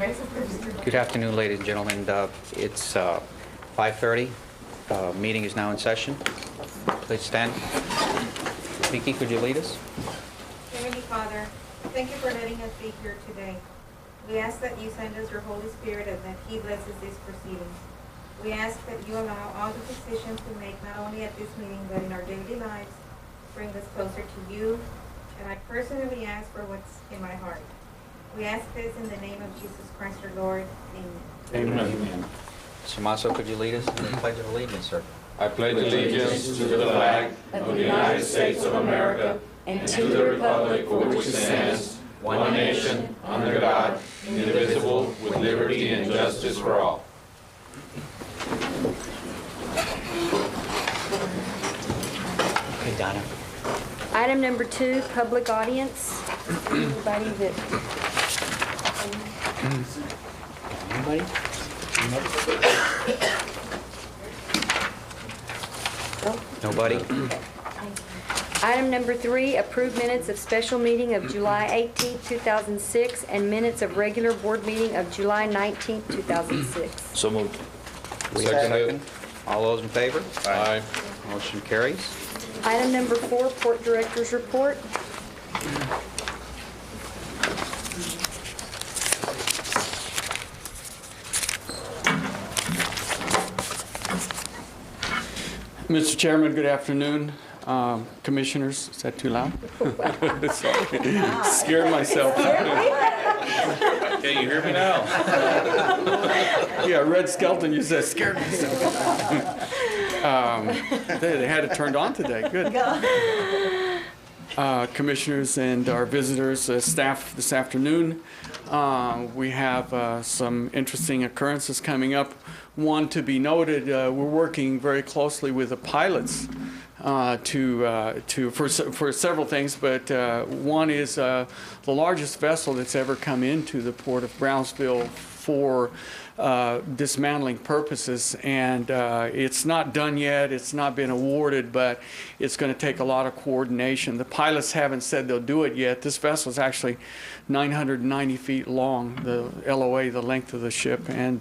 Good afternoon, ladies and gentlemen. It's 5:30. Meeting is now in session. Please stand. Vicky, could you lead us? Heavenly Father, thank you for letting us be here today. We ask that you send us your Holy Spirit and that He blesses these proceedings. We ask that you allow all the decisions we make, not only at this meeting, but in our daily lives, bring us closer to you. And I personally ask for what's in my heart. We ask this in the name of Jesus Christ, our Lord. Amen. Amen. Mr. Masso, could you lead us in the Pledge of Allegiance, sir? I pledge allegiance to the flag of the United States of America and to the republic for which it stands, one nation, under God, indivisible, with liberty and justice for all. Okay, Donna. Item number 2, public audience. Anybody that... Anybody? Nobody? Item number 3, approve minutes of special meeting of July 18, 2006, and minutes of regular board meeting of July 19, 2006. So moved. We have a Seconded. second. All those in favor? Aye. Motion carries. Item number 4, port director's report. Mr. Chairman, good afternoon. Commissioners, is that too loud? Sorry. Scared myself. Can you hear me now? Yeah, Red Skelton, you said scared myself. They had it turned on today. Good. Commissioners and our visitors, staff this afternoon. We have some interesting occurrences coming up. One to be noted, we're working very closely with the pilots for several things, but one is the largest vessel that's ever come into the port of Brownsville for dismantling purposes, and it's not done yet. It's not been awarded, but it's going to take a lot of coordination. The pilots haven't said they'll do it yet. This vessel is actually 990 feet long, the LOA, the length of the ship, and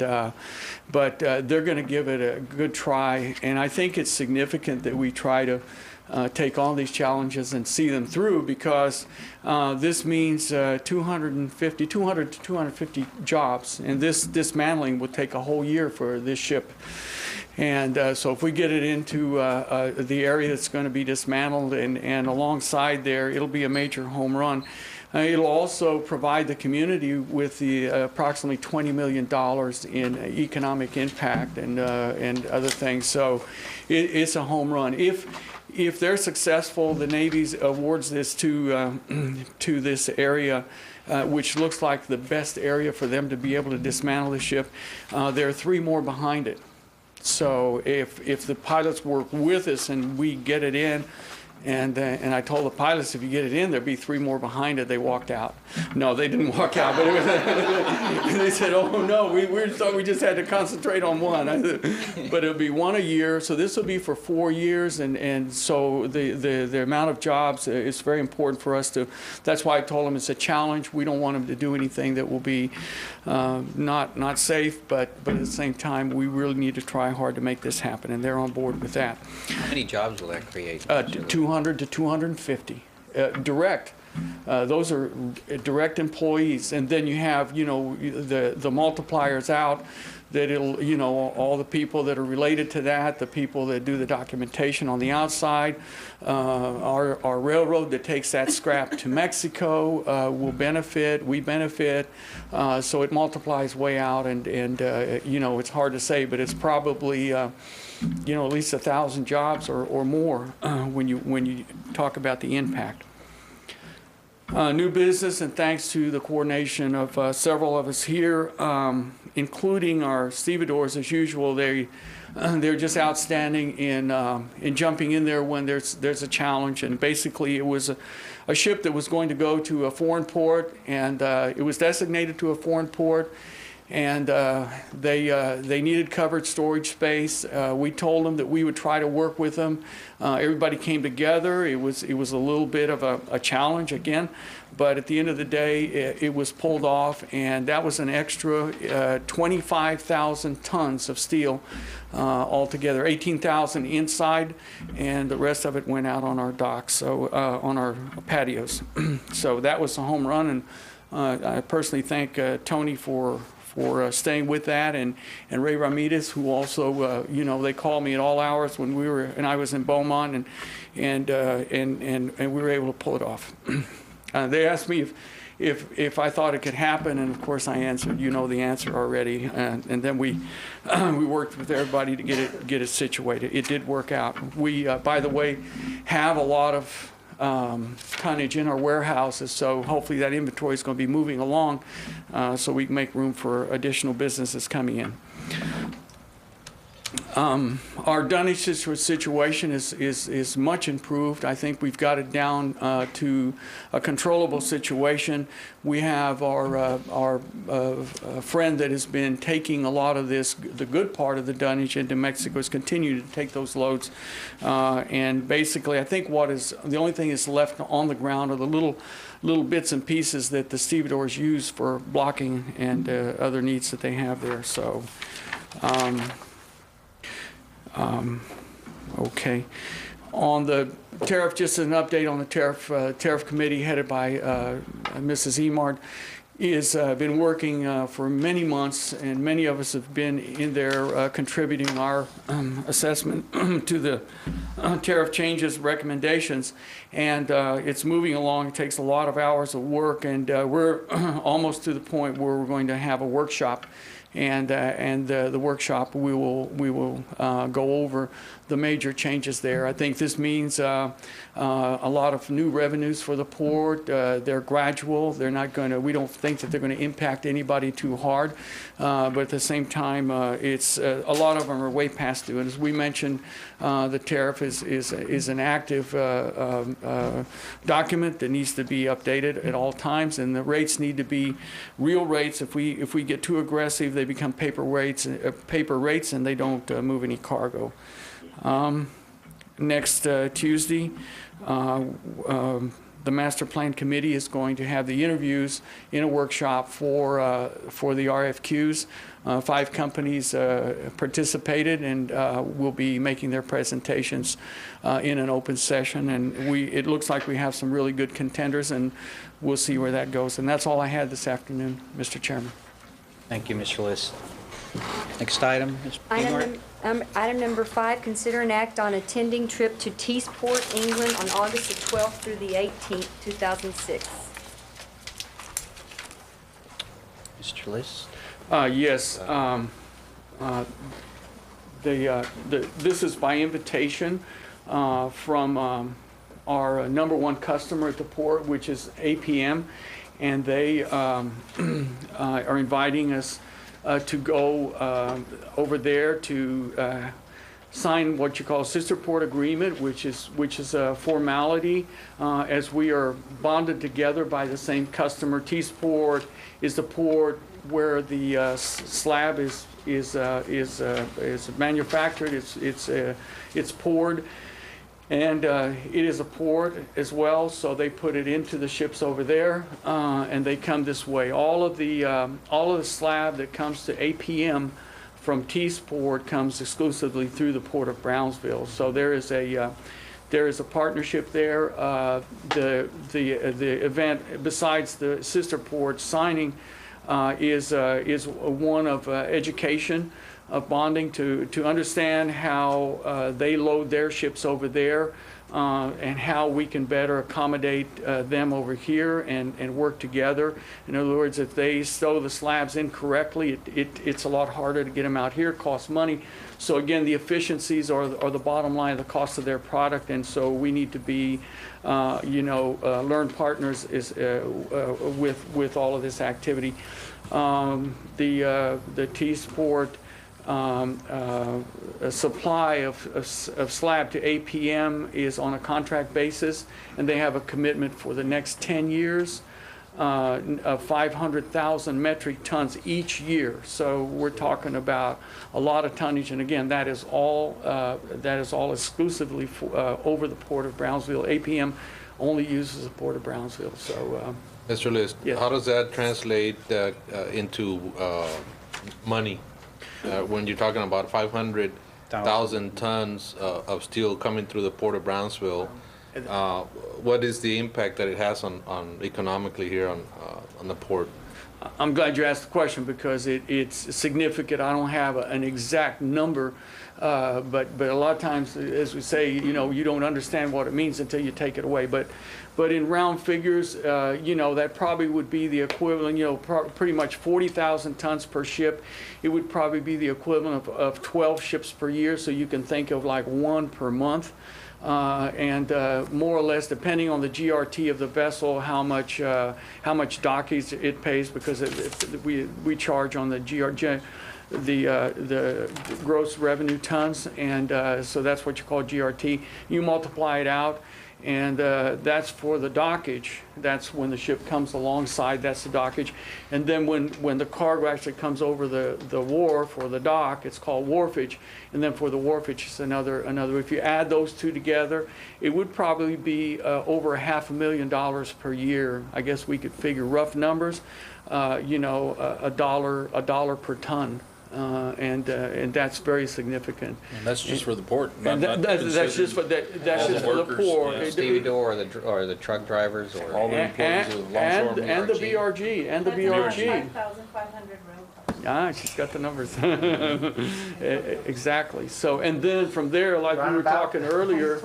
but they're going to give it a good try, and I think it's significant that we try to take all these challenges and see them through, because this means 200 to 250 jobs, and this dismantling would take a whole year for this ship. And so if we get it into the area that's going to be dismantled, and alongside there, it'll be a major home run. It'll also provide the community with the approximately $20 million in economic impact and other things. So it's a home run. If they're successful, the Navy awards this to this area, which looks like the best area for them to be able to dismantle the ship. There are 3 more behind it. So if the pilots work with us and we get it in, and I told the pilots, if you get it in, there'd be 3 more behind it. They walked out. No, they didn't walk out, but it was, they said, "Oh no, we thought we just had to concentrate on one." I said, but it'll be 1 a year. So this will be for 4 years, and so the amount of jobs is very important for us to. That's why I told them it's a challenge. We don't want them to do anything that will be not safe, but at the same time, we really need to try hard to make this happen, and they're on board with that. How many jobs will that create? 200 to 250 direct. Those are direct employees, and then you have, the multipliers out. That it'll, all the people that are related to that, the people that do the documentation on the outside, our railroad that takes that scrap to Mexico will benefit. We benefit, so it multiplies way out, and it's hard to say, but it's probably at least 1,000 jobs or more when you talk about the impact. New business, and thanks to the coordination of several of us here, including our stevedores as usual. They're just outstanding in jumping in there when there's a challenge. And basically, it was a ship that was going to go to a foreign port, and it was designated to a foreign port. and they needed covered storage space. We told them that we would try to work with them. Everybody came together. It was a little bit of a challenge again, but at the end of the day, it was pulled off, and that was an extra 25,000 tons of steel altogether, 18,000 inside, and the rest of it went out on our docks, so on our patios. So that was a home run, and I personally thank Tony for staying with that, and Ray Ramirez, who also, you know, they called me at all hours when I was in Beaumont, and we were able to pull it off. They asked me if I thought it could happen, and of course I answered, you know the answer already, and then we worked with everybody to get it situated. It did work out. We, by the way, have a lot of tonnage in our warehouses, so hopefully that inventory is going to be moving along, so we can make room for additional businesses coming in. Our dunnage situation is much improved. I think we've got it down to a controllable situation. We have our friend that has been taking a lot of this, the good part of the dunnage into Mexico, is continuing to take those loads. And basically, I think the only thing that's left on the ground are the little bits and pieces that the stevedores use for blocking and other needs that they have there. So. Okay. On the tariff, just an update on the tariff committee headed by Mrs. Emard is been working for many months, and many of us have been in there contributing our assessment to the tariff changes recommendations, and it's moving along. It takes a lot of hours of work, and we're almost to the point where we're going to have a workshop. And the workshop, we will go over the major changes there. I think this means a lot of new revenues for the port. They're gradual. They're not going to. We don't think that they're going to impact anybody too hard. But at the same time, it's a lot of them are way past due. And as we mentioned, the tariff is an active document that needs to be updated at all times, and the rates need to be real rates. If we get too aggressive, they become paper rates, and they don't move any cargo. Next Tuesday, the Master Plan Committee is going to have the interviews in a workshop for the RFQs. 5 companies participated and will be making their presentations in an open session. And it looks like we have some really good contenders, and we'll see where that goes. And that's all I had this afternoon, Mr. Chairman. Thank you, Mr. List. Next item, Ms. Emard. Item number 5, consider an act on attending trip to Teesport, England on August the 12th through the 18th, 2006. Mr. List. Yes. This is by invitation from our number 1 customer at the port, which is APM, and they are inviting us to go over there to sign what you call a sister port agreement, which is a formality as we are bonded together by the same customer. Teesport is the port where the slab is manufactured. It's poured. And it is a port as well, so they put it into the ships over there, and they come this way. All of the slab that comes to APM from Teesport comes exclusively through the port of Brownsville. So there is a partnership there. The event, besides the sister port signing, is one of education, of bonding to understand how they load their ships over there, and how we can better accommodate them over here and work together. In other words, if they stow the slabs incorrectly, it's a lot harder to get them out here. It costs money. So again, the efficiencies are the bottom line of the cost of their product, and so we need to be, learn partners with all of this activity. The Teesport supply of slab to APM is on a contract basis, and they have a commitment for the next 10 years. of 500,000 metric tons each year. So we're talking about a lot of tonnage, and again, that is all exclusively over the Port of Brownsville. APM only uses the Port of Brownsville. So, Mr. List, yes. how does that translate into money? When you're talking about 500,000 tons of steel coming through the Port of Brownsville, what is the impact that it has on economically here on the port? I'm glad you asked the question because it's significant. I don't have an exact number, but a lot of times, as we say, you don't understand what it means until you take it away. But in round figures, that probably would be the equivalent, pretty much 40,000 tons per ship. It would probably be the equivalent of 12 ships per year, so you can think of like one per month. And more or less, depending on the GRT of the vessel, how much dockage it pays, because we charge on the GRT, the gross revenue tons, and so that's what you call GRT. You multiply it out, and that's for the dockage. That's when the ship comes alongside, that's the dockage. And then when the cargo actually comes over the wharf or the dock, it's called wharfage. And then for the wharfage, it's another. If you add those two together, it would probably be over $500,000 per year. I guess we could figure rough numbers, a dollar per ton. And that's very significant. And that's just for the port. And that's just for the port. Yeah. Stevedore or the truck drivers or All the employees of Longshore And the BRG. That's about 5,500 rail cars. She's got the numbers. Exactly. So, and then from there, like we were talking earlier,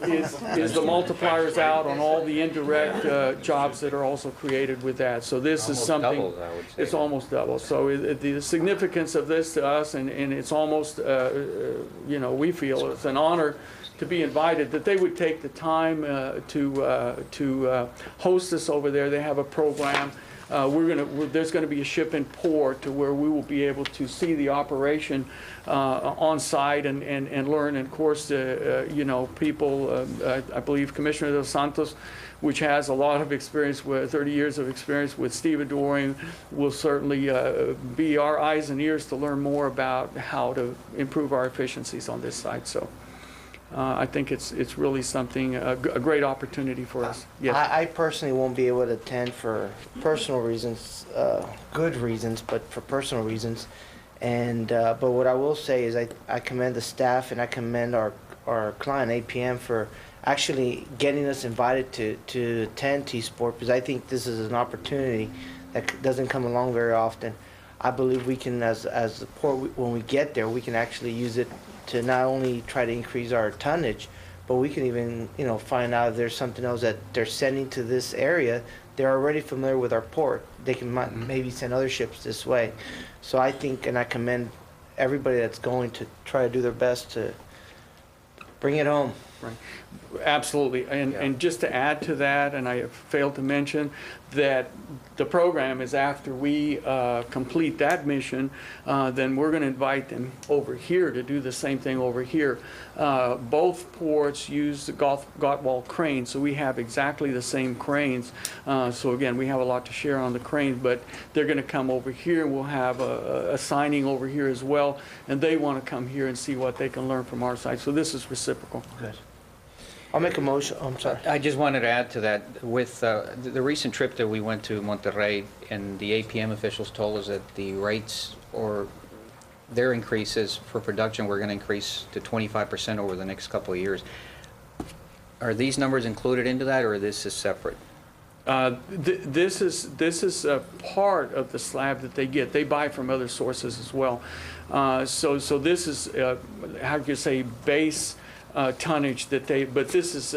is the multipliers out on all the indirect jobs that are also created with that. So this is something. Doubles, I would say. It's almost double. So the significance of this to us, and it's almost, we feel it's an honor to be invited, that they would take the time to host us over there. They have a program. There's going to be a ship in port to where we will be able to see the operation on site and learn. And of course, people, I believe Commissioner Dos Santos, which has a lot of experience with 30 years of experience with stevedoring, will certainly be our eyes and ears to learn more about how to improve our efficiencies on this site. So I think it's really something, a great opportunity for us. Yes. I personally won't be able to attend for personal reasons, good reasons, but for personal reasons. And but what I will say is I commend the staff and I commend our client APM for actually getting us invited to attend T-Sport, because I think this is an opportunity that doesn't come along very often. I believe we can, as the port, when we get there, we can actually use it to not only try to increase our tonnage, but we can even, find out if there's something else that they're sending to this area. They're already familiar with our port. They can maybe send other ships this way. So I think, and I commend everybody that's going to try to do their best to bring it home. Right. Absolutely. And just to add to that, and I failed to mention that the program is after we complete that mission, then we're going to invite them over here to do the same thing over here. Both ports use the Gottwald crane, so we have exactly the same cranes. So again, we have a lot to share on the cranes, but they're going to come over here, and we'll have a signing over here as well, and they want to come here and see what they can learn from our side. So this is reciprocal. Good. I'll make a motion. I'm sorry. I just wanted to add to that, with the recent trip that we went to Monterrey, and the APM officials told us that the rates or their increases for production were going to increase to 25% over the next couple of years. Are these numbers included into that, or this is separate? This is a part of the slab that they get. They buy from other sources as well. So this is, how can you say, base tonnage that but this is,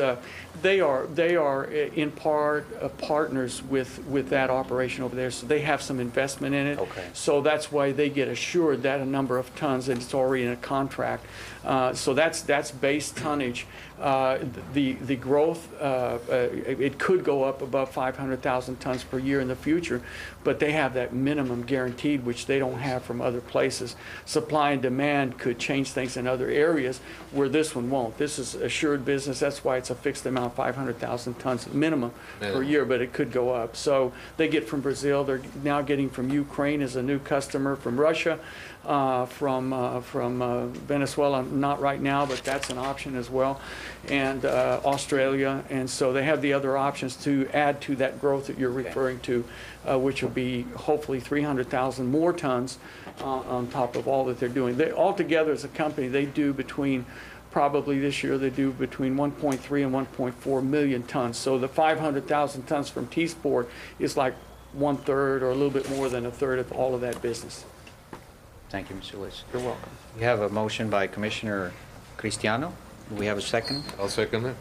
they are in part partners with that operation over there, so they have some investment in it. Okay. So that's why they get assured that a number of tons, and it's already in a contract. So that's base tonnage. The growth, it could go up above 500,000 tons per year in the future, but they have that minimum guaranteed, which they don't have from other places. Supply and demand could change things in other areas where this one won't. minimal. This is assured business. That's why it's a fixed amount, 500,000 tons minimum per year, but it could go up. So they get from Brazil. They're now getting from Ukraine as a new customer, from Russia, from Venezuela, not right now, but that's an option as well, and Australia. And so they have the other options to add to that growth that you're referring to, which will be hopefully 300,000 more tons on top of all that they're doing. They, altogether as a company, they do between, probably this year, they do between 1.3 and 1.4 million tons. So the 500,000 tons from T-Sport is like 1/3 or a little bit more than 1/3 of all of that business. Thank you, Mr. Lewis. You're welcome. We have a motion by Commissioner Cristiano. Do we have a second? I'll second it.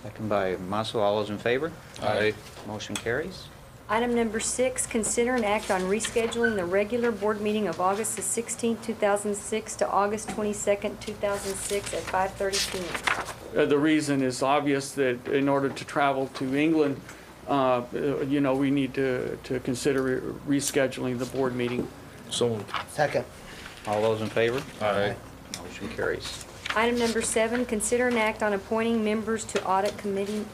Second by Masso. All those in favor? Aye. Motion carries. Item number 6, consider an act on rescheduling the regular board meeting of August the 16th, 2006 to August 22nd, 2006 at 5:30 p.m. The reason is obvious, that in order to travel to England, you know, we need to consider rescheduling the board meeting. So moved. Second. All those in favor? Aye. Motion carries. Item number 7, consider an act on appointing members to audit committee.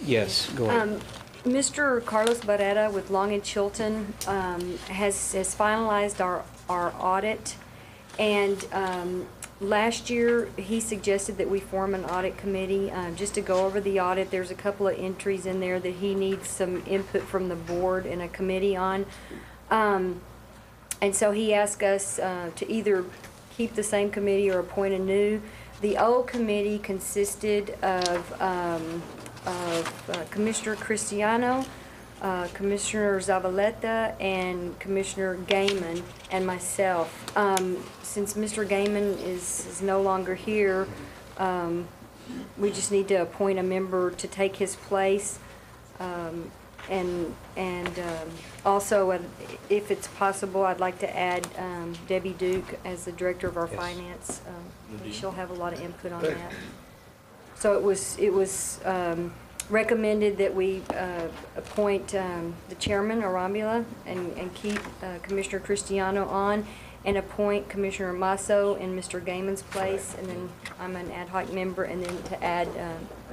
Yes, go ahead. Mr. Carlos Barrera with Long and Chilton has finalized our audit, and last year he suggested that we form an audit committee just to go over the audit. There's a couple of entries in there that he needs some input from the board and a committee on, and so he asked us to either keep the same committee or appoint a new. The old committee consisted of Commissioner Cristiano, Commissioner Zavaleta, and Commissioner Gaiman, and myself. Since Mr. Gaiman is no longer here, we just need to appoint a member to take his place. And also, if it's possible, I'd like to add Debbie Duke as the director of our finance. She'll have a lot of input on that. So it was recommended that we appoint the chairman, Arambula, and keep Commissioner Cristiano on, and appoint Commissioner Masso in Mr. Gaiman's place, and then I'm an ad hoc member, and then to add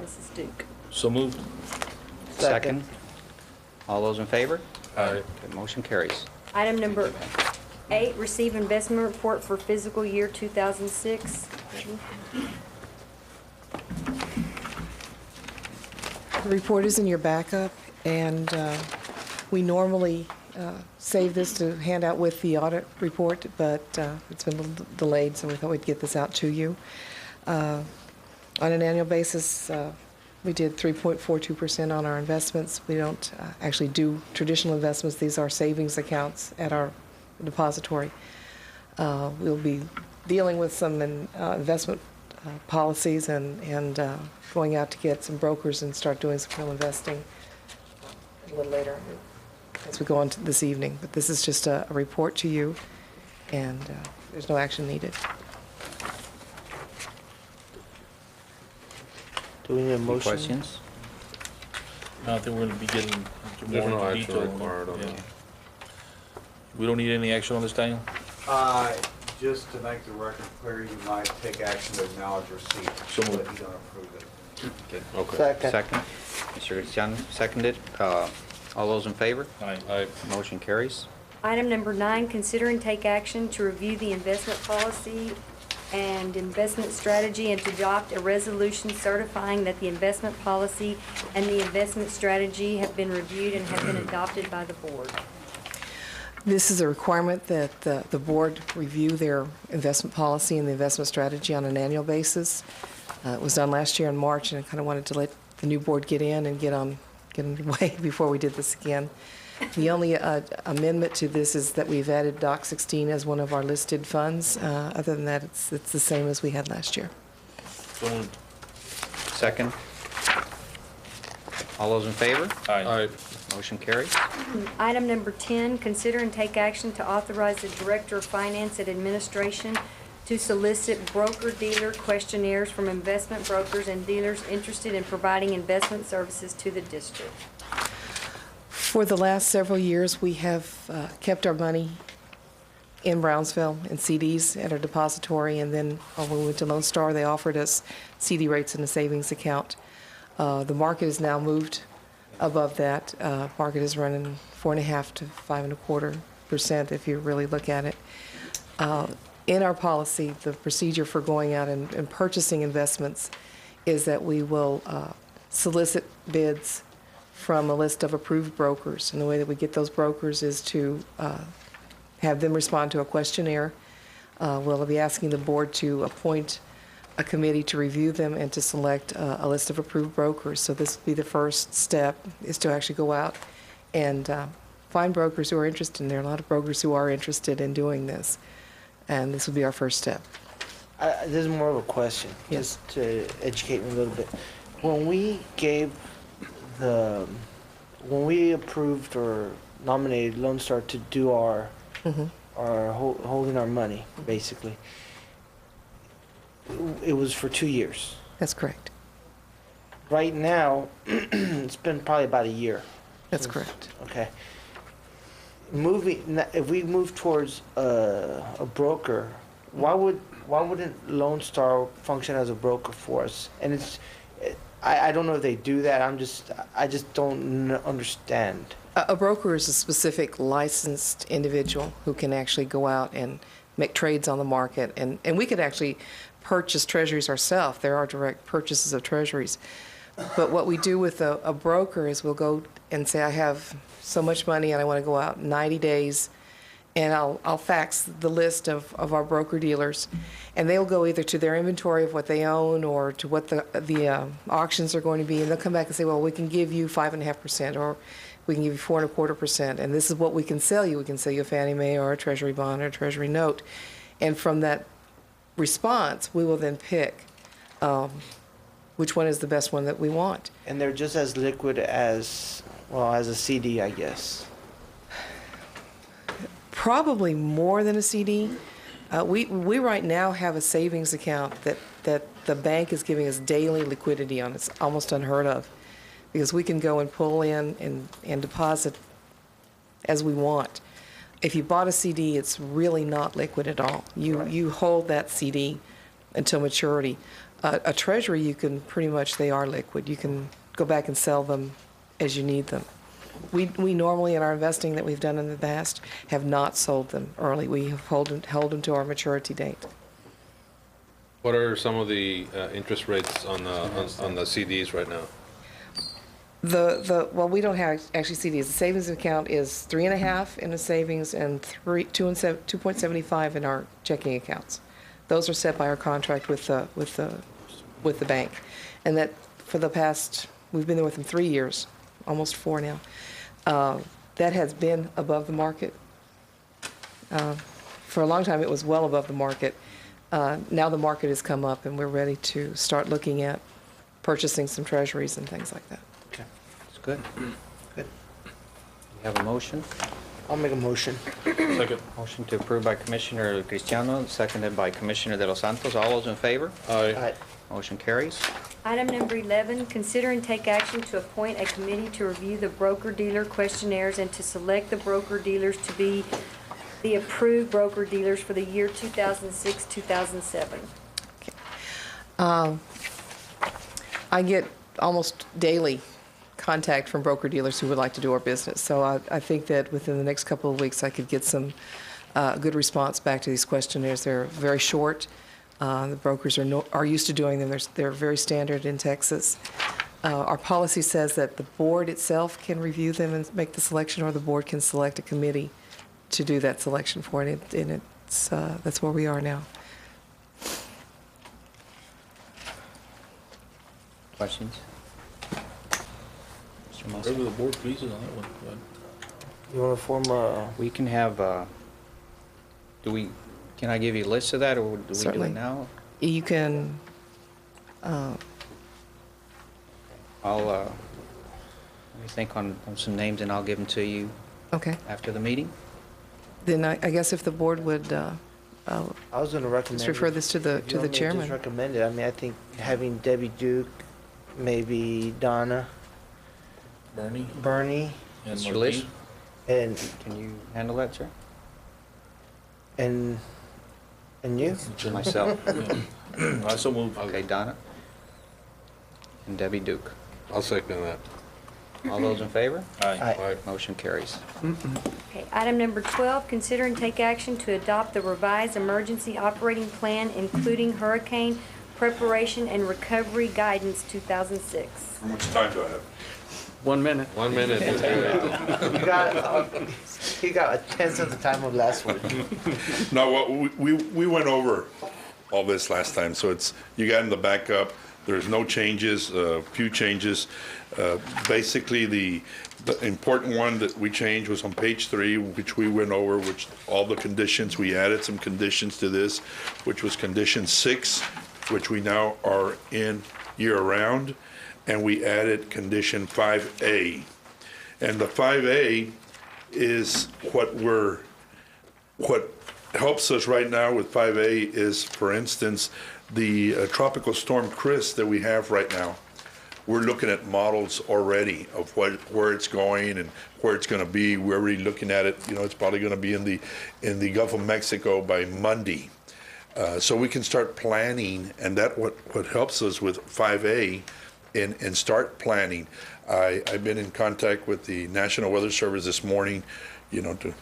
Mrs. Duke. So moved. Second. All those in favor? Aye. Okay, motion carries. Item number 8, receive investment report for fiscal year 2006. The report is in your backup, and we normally save this to hand out with the audit report, but it's been a little delayed, so we thought we'd get this out to you. On an annual basis, we did 3.42% on our investments. We don't actually do traditional investments. These are savings accounts at our depository. We'll be dealing with some investment policies and going out to get some brokers and start doing some real investing a little later as we go on to this evening. But this is just a report to you, and there's no action needed. Do we need a Any motion? questions? No, I think we're gonna be getting There's more no into action detail. required on Yeah. that. We don't need any action on this, Daniel? Just to make the record clear, you might take action to acknowledge receipt, So but moved. you don't approve it. Okay. Second. Second. Mr. Cristiano seconded. All those in favor? Aye. Aye. Motion carries. Item number 9, consider and take action to review the investment policy and investment strategy and to adopt a resolution certifying that the investment policy and the investment strategy have been reviewed and have been adopted by the board. This is a requirement that the board review their investment policy and the investment strategy on an annual basis. It was done last year in March, and I kind of wanted to let the new board get in and get underway before we did this again. The only amendment to this is that we've added Doc 16 as one of our listed funds. Other than that, it's the same as we had last year. So moved. Second. All those in favor? Aye. Aye. Motion carries. Item number 10, consider and take action to authorize the Director of Finance and Administration to solicit broker-dealer questionnaires from investment brokers and dealers interested in providing investment services to the district. For the last several years, we have kept our money in Brownsville in CDs at our depository, and then when we went to Lone Star, they offered us CD rates in a savings account. The market has now moved above that. Market is running 4.5 to 5.25% if you really look at it. In our policy, the procedure for going out and purchasing investments is that we will solicit bids from a list of approved brokers. And the way that we get those brokers is to have them respond to a questionnaire. We'll be asking the board to appoint a committee to review them and to select a list of approved brokers. So this will be the first step, is to actually go out and find brokers who are interested. And there are a lot of brokers who are interested in doing this. And this will be our first step. This is more of a question, Yes. just to educate me a little bit. When we when we approved or nominated Lone Star to do our holding our money, basically, it was for 2 years. That's correct. Right now, it's been probably about a year. That's correct. Okay. If we move towards a broker, why wouldn't Lone Star function as a broker for us? And I don't know if they do that. I just don't understand. A broker is a specific licensed individual who can actually go out and make trades on the market. And we could actually purchase treasuries ourselves. There are direct purchases of treasuries. But what we do with a broker is we'll go and say, I have so much money and I want to go out 90 days, and I'll fax the list of our broker dealers, and they'll go either to their inventory of what they own or to what the auctions are going to be, and they'll come back and say, well, we can give you 5.5%, or we can give you 4.25%, and this is what we can sell you. We can sell you a Fannie Mae or a Treasury bond or a Treasury note. And from that response, we will then pick which one is the best one that we want. And they're just as liquid as a CD, I guess. Probably more than a CD. We right now have a savings account that the bank is giving us daily liquidity on. It's almost unheard of, because we can go and pull in and deposit as we want. If you bought a CD, it's really not liquid at all. You hold that CD until maturity. A treasury, you can pretty much, they are liquid. You can go back and sell them as you need them. We normally, in our investing that we've done in the past, have not sold them early. We have held them to our maturity date. What are some of the interest rates on the CDs right now? Well, we don't have actually CDs. The savings account is 3.5 in the savings and 2.75 in our checking accounts. Those are set by our contract with the bank, and that for the past, we've been there with them 3 years, almost 4 now. That has been above the market. For a long time, it was well above the market. Now the market has come up, and we're ready to start looking at purchasing some treasuries and things like that. Okay, that's good. Good. You have a motion? I'll make a motion. Second. Motion to approve by Commissioner Cristiano, seconded by Commissioner De Los Santos. All those in favor? Aye. Motion carries. Item number 11, consider and take action to appoint a committee to review the broker-dealer questionnaires and to select the broker-dealers to be the approved broker-dealers for the year 2006-2007. I get almost daily contact from broker-dealers who would like to do our business. So I think that within the next couple of weeks, I could get some good response back to these questionnaires. They're very short. The brokers are used to doing them. They're very standard in Texas. Our policy says that the board itself can review them and make the selection, or the board can select a committee to do that selection for it. And that's where we are now. Questions? Mr. Moss? Whatever the board pleases on that one. You want to form a? We can have, can I give you a list of that, or do we do Certainly. it now? You can, Let me think on some names, and I'll give them to you okay. after the meeting. Then I guess if the board would I was going to recommend. just refer this to if you the want me to chairman. Just recommend it. I mean, I think having Debbie Duke, maybe Donna, Bernie Bernie, and Mr. Martine. Lish? and Can you handle that, sir? And you? Myself. I so move. Okay, Donna? And Debbie Duke. I'll second that. All those in favor? Aye. Aye. Motion carries. Okay, item number 12, consider and take action to adopt the revised emergency operating plan, including hurricane preparation and recovery guidance 2006. How much time do I have? 1 minute. 1 minute. Let's do it. You got, he got a tenth of the time of last week. No, well, we went over all this last time, so it's, you got in the backup, there's no changes, few changes. Basically, the important one that we changed was on page 3, which we went over, which all the conditions, we added some conditions to this, which was condition 6, which we now are in year-round, and we added condition 5A. And the 5A is what helps us right now with 5A is, for instance, the tropical storm Chris that we have right now. We're looking at models already of where it's going and where it's going to be. We're already looking at it. You know, it's probably going to be in the Gulf of Mexico by Monday. So we can start planning, and that what helps us with 5A and start planning. I've been in contact with the National Weather Service this morning, you know, to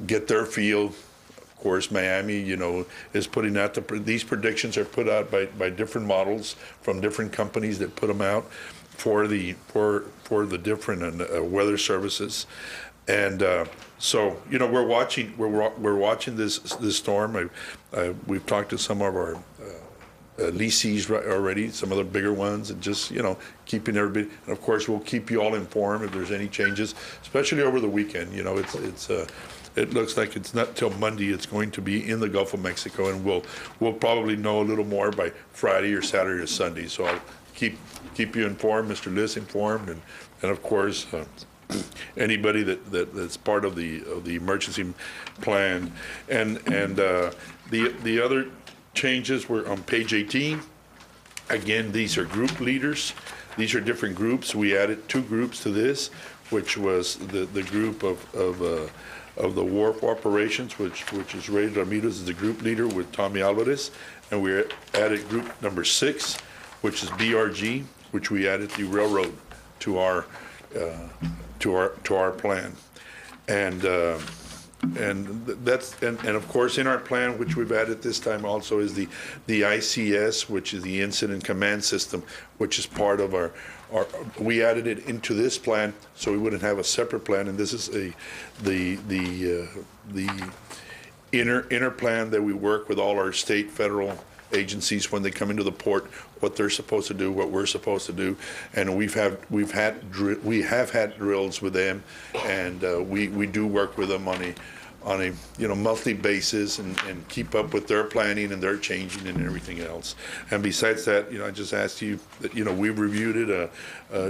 get their feel. Of course, Miami, you know, is putting out these predictions are put out by different models from different companies that put them out for the different weather services, and so you know we're watching this storm. We've talked to some of our lessees already, some of the bigger ones, and just, you know, keeping everybody, and of course we'll keep you all informed if there's any changes, especially over the weekend. You know, it looks like it's not till Monday it's going to be in the Gulf of Mexico, and we'll probably know a little more by Friday or Saturday or Sunday. So I'll keep you informed, Mr. Liss informed, and of course anybody that's part of the emergency plan. And the other changes were on page 18. Again, these are group leaders. These are different groups. We added 2 groups to this, which was the group of the Wharf Operations, which is Ray Ramirez as the group leader with Tommy Alvarez, and we added group number 6, which is BRG, which we added the railroad to our plan, and that's and of course in our plan, which we've added this time also, is the ICS, which is the Incident Command System, which is part of our we added it into this plan so we wouldn't have a separate plan, and this is the inner plan that we work with all our state, federal agencies when they come into the port, what they're supposed to do, what we're supposed to do, and we have had drills with them, and we do work with them on a you know monthly basis and keep up with their planning and their changing and everything else. And besides that, you know, I just asked you that, you know, we've reviewed it.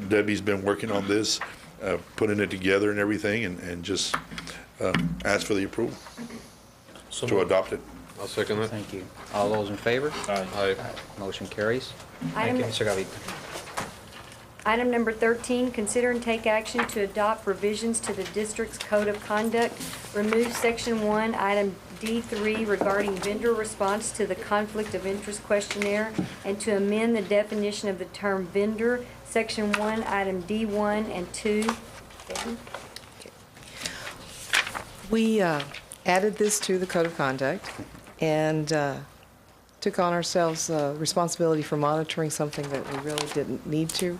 Debbie's been working on this, putting it together and everything, and just ask for the approval to adopt it. I'll second that. Thank you. All those in favor? Aye. Motion carries. Thank you, Mr. Gavita. Item number 13, consider and take action to adopt revisions to the district's code of conduct, remove section 1, item D3 regarding vendor response to the conflict of interest questionnaire, and to amend the definition of the term vendor, section 1, item D1 and 2. Debbie? We added this to the code of conduct and took on ourselves responsibility for monitoring something that we really didn't need to.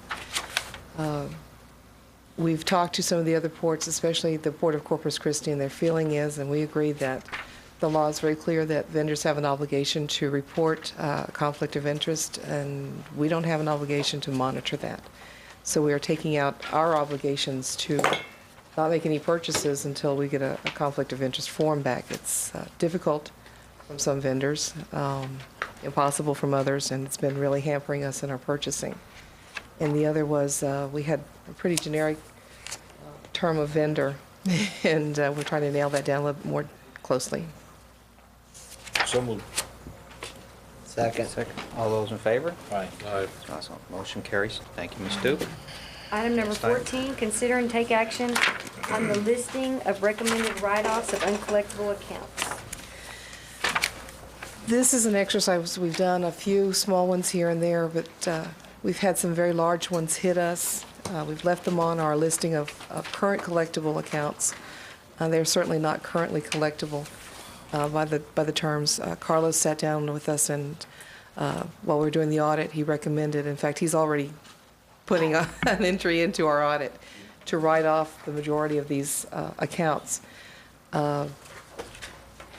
We've talked to some of the other ports, especially the Port of Corpus Christi, and their feeling is, and we agree, that the law is very clear that vendors have an obligation to report conflict of interest, and we don't have an obligation to monitor that. So we are taking out our obligations to not make any purchases until we get a conflict of interest form back. It's difficult from some vendors, impossible from others, and it's been really hampering us in our purchasing. And the other was we had a pretty generic term of vendor, and we're trying to nail that down a little bit more closely. So moved. Second. All those in favor? Aye. Aye. Awesome. Motion carries. Thank you, Ms. Duke. Item number Next item. 14, consider and take action on the listing of recommended write-offs of uncollectible accounts. This is an exercise, we've done a few small ones here and there, but we've had some very large ones hit us. We've left them on our listing of current collectible accounts. They're certainly not currently collectible by the terms. Carlos sat down with us, and while we were doing the audit, he recommended, in fact, he's already putting an entry into our audit to write off the majority of these accounts.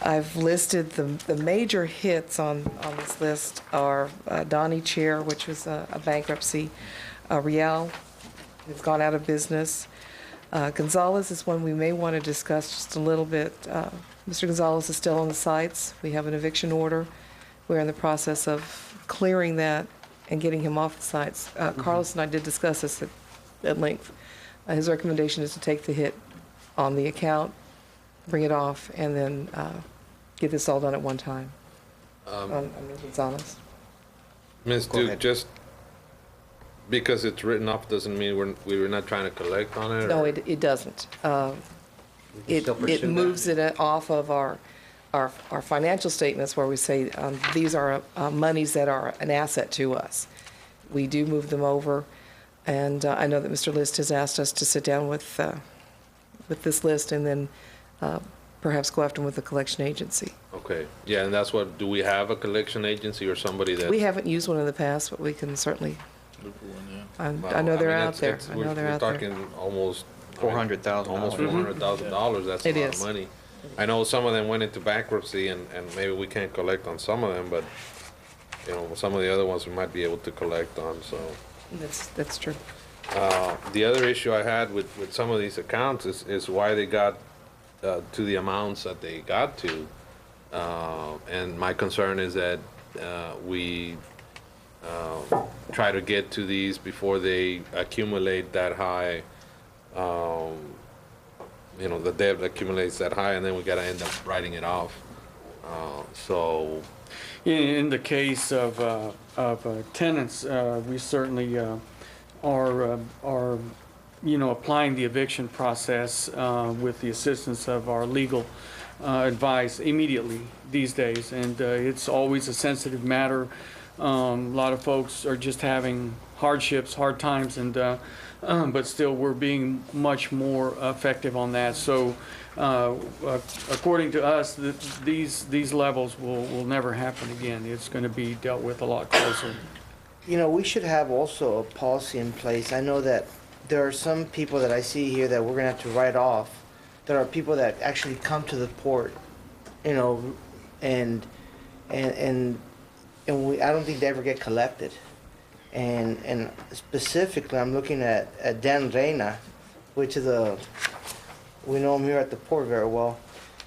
I've listed the major hits on this list are Donnie Chair, which was a bankruptcy, Real, who's gone out of business. Gonzalez is one we may want to discuss just a little bit. Mr. Gonzalez is still on the sites. We have an eviction order. We're in the process of clearing that and getting him off the sites. Carlos and I did discuss this at length. His recommendation is to take the hit on the account, bring it off, and then get this all done at one time. On Gonzalez. Ms. Go Duke, ahead. just because it's written off doesn't mean we were not trying to collect on it? No, or- it doesn't. It still pursue that. moves it off of our financial statements where we say these are monies that are an asset to us. We do move them over, and I know that Mr. List has asked us to sit down with this list and then perhaps go after them with the collection agency. Okay, yeah, and that's what, do we have a collection agency or somebody that? We haven't used one in the past, but we can certainly, I know they're out there. I know they're out there. We're talking almost. $400,000. Almost $400,000, that's a It lot is. of money. I know some of them went into bankruptcy and maybe we can't collect on some of them, but, you know, some of the other ones we might be able to collect on, so. That's true. The other issue I had with some of these accounts is why they got to the amounts that they got to. And my concern is that we try to get to these before they accumulate that high. You know, the debt accumulates that high and then we gotta end up writing it off. So, In the case of tenants, we certainly are applying the eviction process with the assistance of our legal advice immediately these days. And it's always a sensitive matter. A lot of folks are just having hardships, hard times, and but still we're being much more effective on that. So according to us, these levels will never happen again. It's going to be dealt with a lot closer. You know, we should have also a policy in place. I know that there are some people that I see here that we're gonna have to write off. There are people that actually come to the port, you know, and we, I don't think they ever get collected. And specifically, I'm looking at Dan Reina, which is we know him here at the port very well.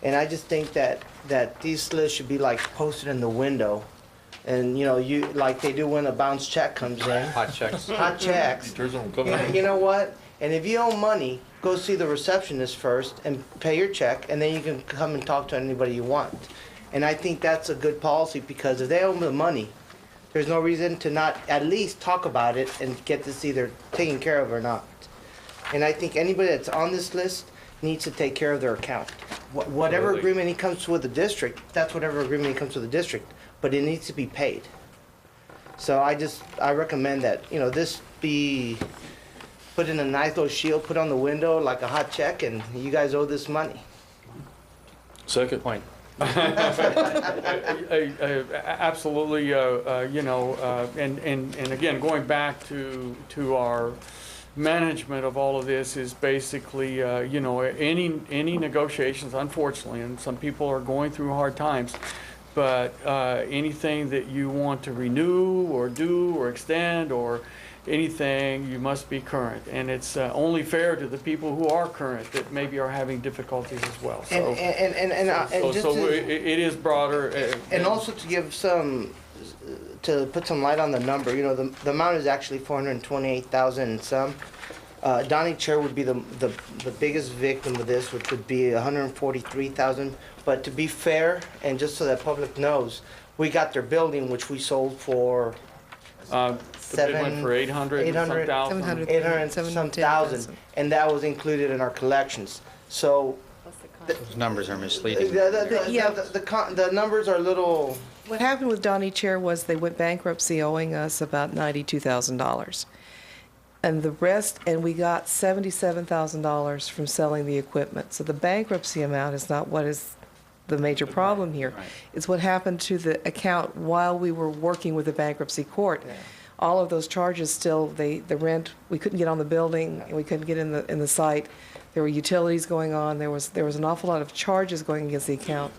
And I just think that these lists should be like posted in the window. And, you know, like they do when a bounce check comes in. Hot checks. Hot checks. You know what? And if you owe money, go see the receptionist first and pay your check, and then you can come and talk to anybody you want. And I think that's a good policy, because if they owe the money, there's no reason to not at least talk about it and get this either taken care of or not. And I think anybody that's on this list needs to take care of their account. Whatever Absolutely. agreement he comes to with the district, that's whatever agreement he comes to the district, but it needs to be paid. So I recommend that, you know, this be put in a nice little shield, put on the window like a hot check, and you guys owe this money. Second point. Absolutely, and again, going back to our management of all of this is basically, any negotiations, unfortunately, and some people are going through hard times, but anything that you want to renew or do or extend or anything, you must be current. And it's only fair to the people who are current that maybe are having difficulties as well. So, it is broader. And also to give to put some light on the number, you know, the amount is actually 428,000 and some. Donnie Chair would be the biggest victim of this, which would be 143,000. But to be fair, and just so that public knows, we got their building, which we sold for It went for 800 and some thousand. 700. some thousand, and that was included in our collections. So Those numbers are misleading. the numbers are a little What happened with Donnie Chair was they went bankruptcy owing us about $92,000. And the rest, and we got $77,000 from selling the equipment. So the bankruptcy amount is not what is the major problem here. Right. It's what happened to the account while we were working with the bankruptcy court. Yeah. All of those charges still, the rent, we couldn't get on the building, and we couldn't get in the site. There were utilities going on. There was an awful lot of charges going against the account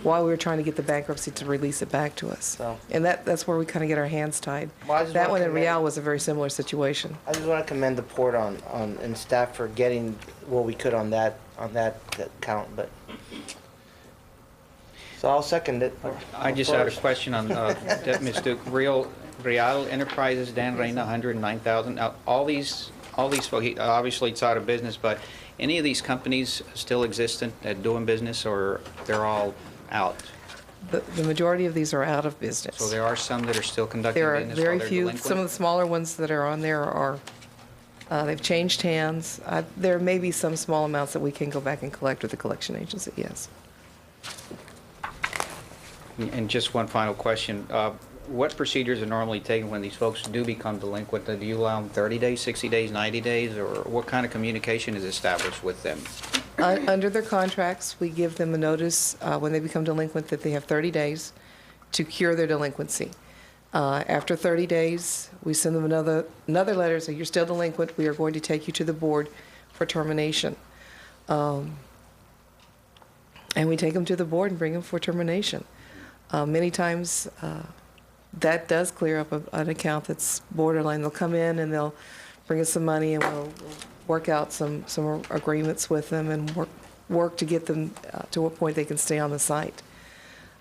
while we were trying to get the bankruptcy to release it back to us. So- And that's where we kind of get our hands tied. Well, I just That wanna one in commend- Real was a very similar situation. I just want to commend the port and staff for getting what we could on that count, but. So I'll second it. I just had a question on, that, Ms. Duke, Real Enterprises, Dan Reina, 109,000. Now, all these, obviously it's out of business, but any of these companies still existent at doing business, or they're all out? The majority of these are out of business. So there are some that are still conducting There are business while very they're few, delinquent? some of the smaller ones that are on there are, they've changed hands. There may be some small amounts that we can go back and collect with the collection agency, yes. And just one final question. What procedures are normally taken when these folks do become delinquent? Do you allow them 30 days, 60 days, 90 days, or what kind of communication is established with them? Under their contracts, we give them a notice when they become delinquent that they have 30 days to cure their delinquency. After 30 days, we send them another letter saying, you're still delinquent, we are going to take you to the board for termination. And we take them to the board and bring them for termination. Many times, that does clear up an account that's borderline. They'll come in and they'll bring us some money, and we'll work out some agreements with them and work to get them to a point they can stay on the site.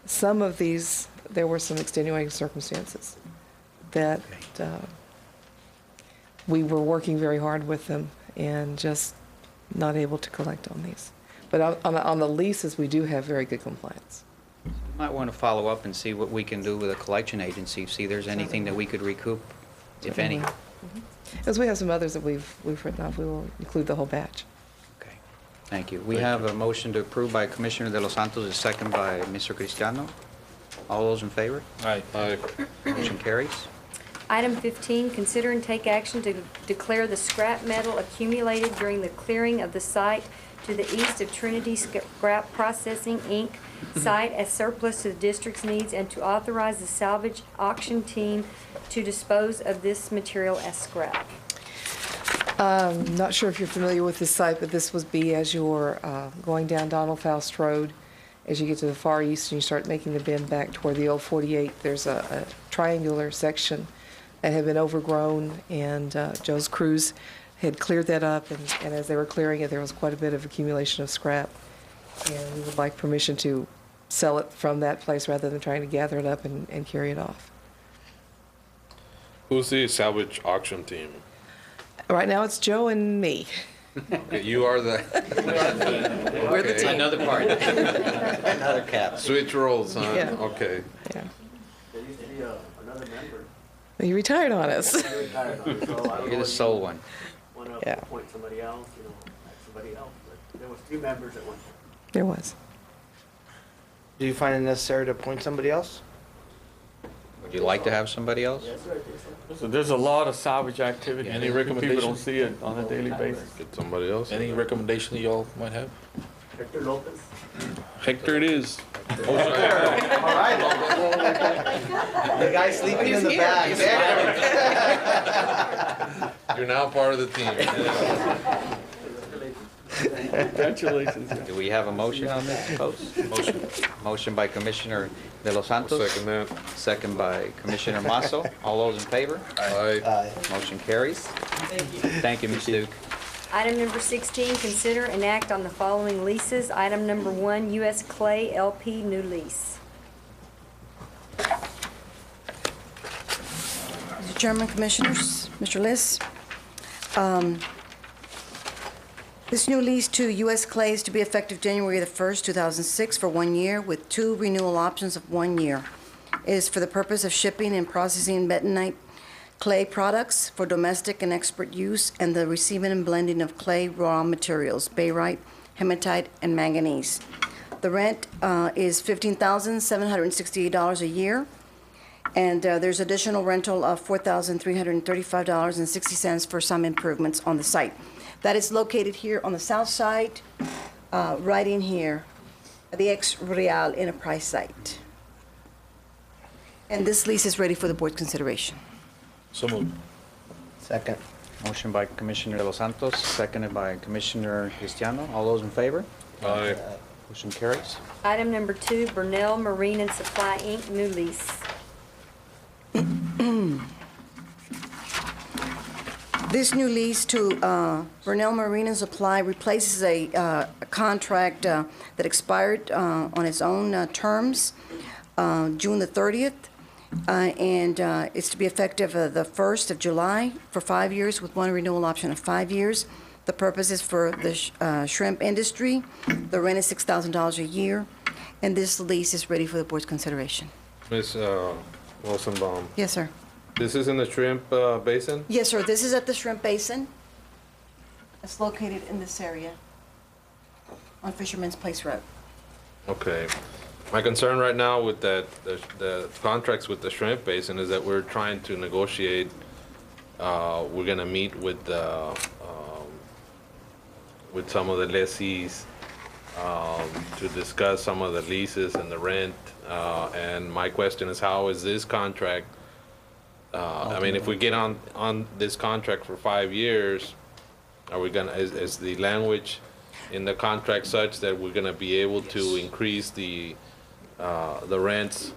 Some of these, there were some extenuating circumstances that we were working very hard with them and just not able to collect on these. But on the leases, we do have very good compliance. You might want to follow up and see what we can do with a collection agency, see if there's anything that we could recoup, if any. As we have some others that we've written off, we will include the whole batch. Okay, thank you. We have a motion to approve by Commissioner De Los Santos, a second by Mr. Cristiano. All those in favor? Aye. Motion carries. Item 15, consider and take action to declare the scrap metal accumulated during the clearing of the site to the east of Trinity Scrap Processing, Inc. site as surplus to the district's needs, and to authorize the salvage auction team to dispose of this material as scrap. Not sure if you're familiar with this site, but this would be as you're going down Donald Faust Road. As you get to the far east and you start making the bend back toward the old 48, there's a triangular section that had been overgrown, and Joe's crews had cleared that up, and as they were clearing it, there was quite a bit of accumulation of scrap. And we would like permission to sell it from that place rather than trying to gather it up and carry it off. Who's the salvage auction team? Right now, it's Joe and me. Okay, you are the. We're the Okay. team. Another part. Another cap. Switch roles, huh? Yeah. Okay. Yeah. There used to be another member. He retired on us. He retired on it, so I don't know You're the if sole you one. Want Yeah. to appoint somebody else, somebody else, but there was 2 members at one time. There was. Do you find it necessary to appoint somebody else? Would you like to have somebody else? Yes, sir, I think so. So there's a lot of salvage activity. Any People recommendation? don't see it on a daily basis. Get somebody else. Any recommendation that y'all might have? Hector Lopez. Hector it is. All right. The guy sleeping in the back. You're now part of the team. Congratulations. Do we have a motion on this, folks? Motion. Motion by Commissioner De Los Santos. Second that. Second by Commissioner Masso. All those in favor? Aye. Motion carries. Thank you, Ms. Duke. Item number 16, consider and act on the following leases. Item number 1, U.S. Clay LP new lease. Mr. Chairman, Commissioners, Mr. Liss. This new lease to U.S. Clay is to be effective January the 1st, 2006 for 1 year with 2 renewal options of 1 year. It is for the purpose of shipping and processing bentonite clay products for domestic and export use, and the receiving and blending of clay raw materials, barite, hematite, and manganese. The rent is $15,768 a year, and there's additional rental of $4,335.60 for some improvements on the site. That is located here on the south side, right in here, the ex Real Enterprise site. And this lease is ready for the board's consideration. So moved. Second. Motion by Commissioner De Los Santos, seconded by Commissioner Cristiano. All those in favor? Aye. Motion carries. Item number 2, Burnell Marine and Supply, Inc., new lease. This new lease to Burnell Marine and Supply replaces a contract that expired on its own terms, June the 30th, and it's to be effective the 1st of July for 5 years with one renewal option of 5 years. The purpose is for the shrimp industry. The rent is $6,000 a year, and this lease is ready for the board's consideration. Ms. Wilsonbaum, Yes, sir. this is in the shrimp basin? Yes, sir. This is at the Shrimp Basin. It's located in this area on Fisherman's Place Road. Okay. My concern right now with the contracts with the shrimp basin is that we're trying to negotiate, we're gonna meet with some of the lessees to discuss some of the leases and the rent. And my question is, how is this contract, I mean, if we get on this contract for 5 years, are we gonna, is the language in the contract such that we're gonna be able to increase the rents,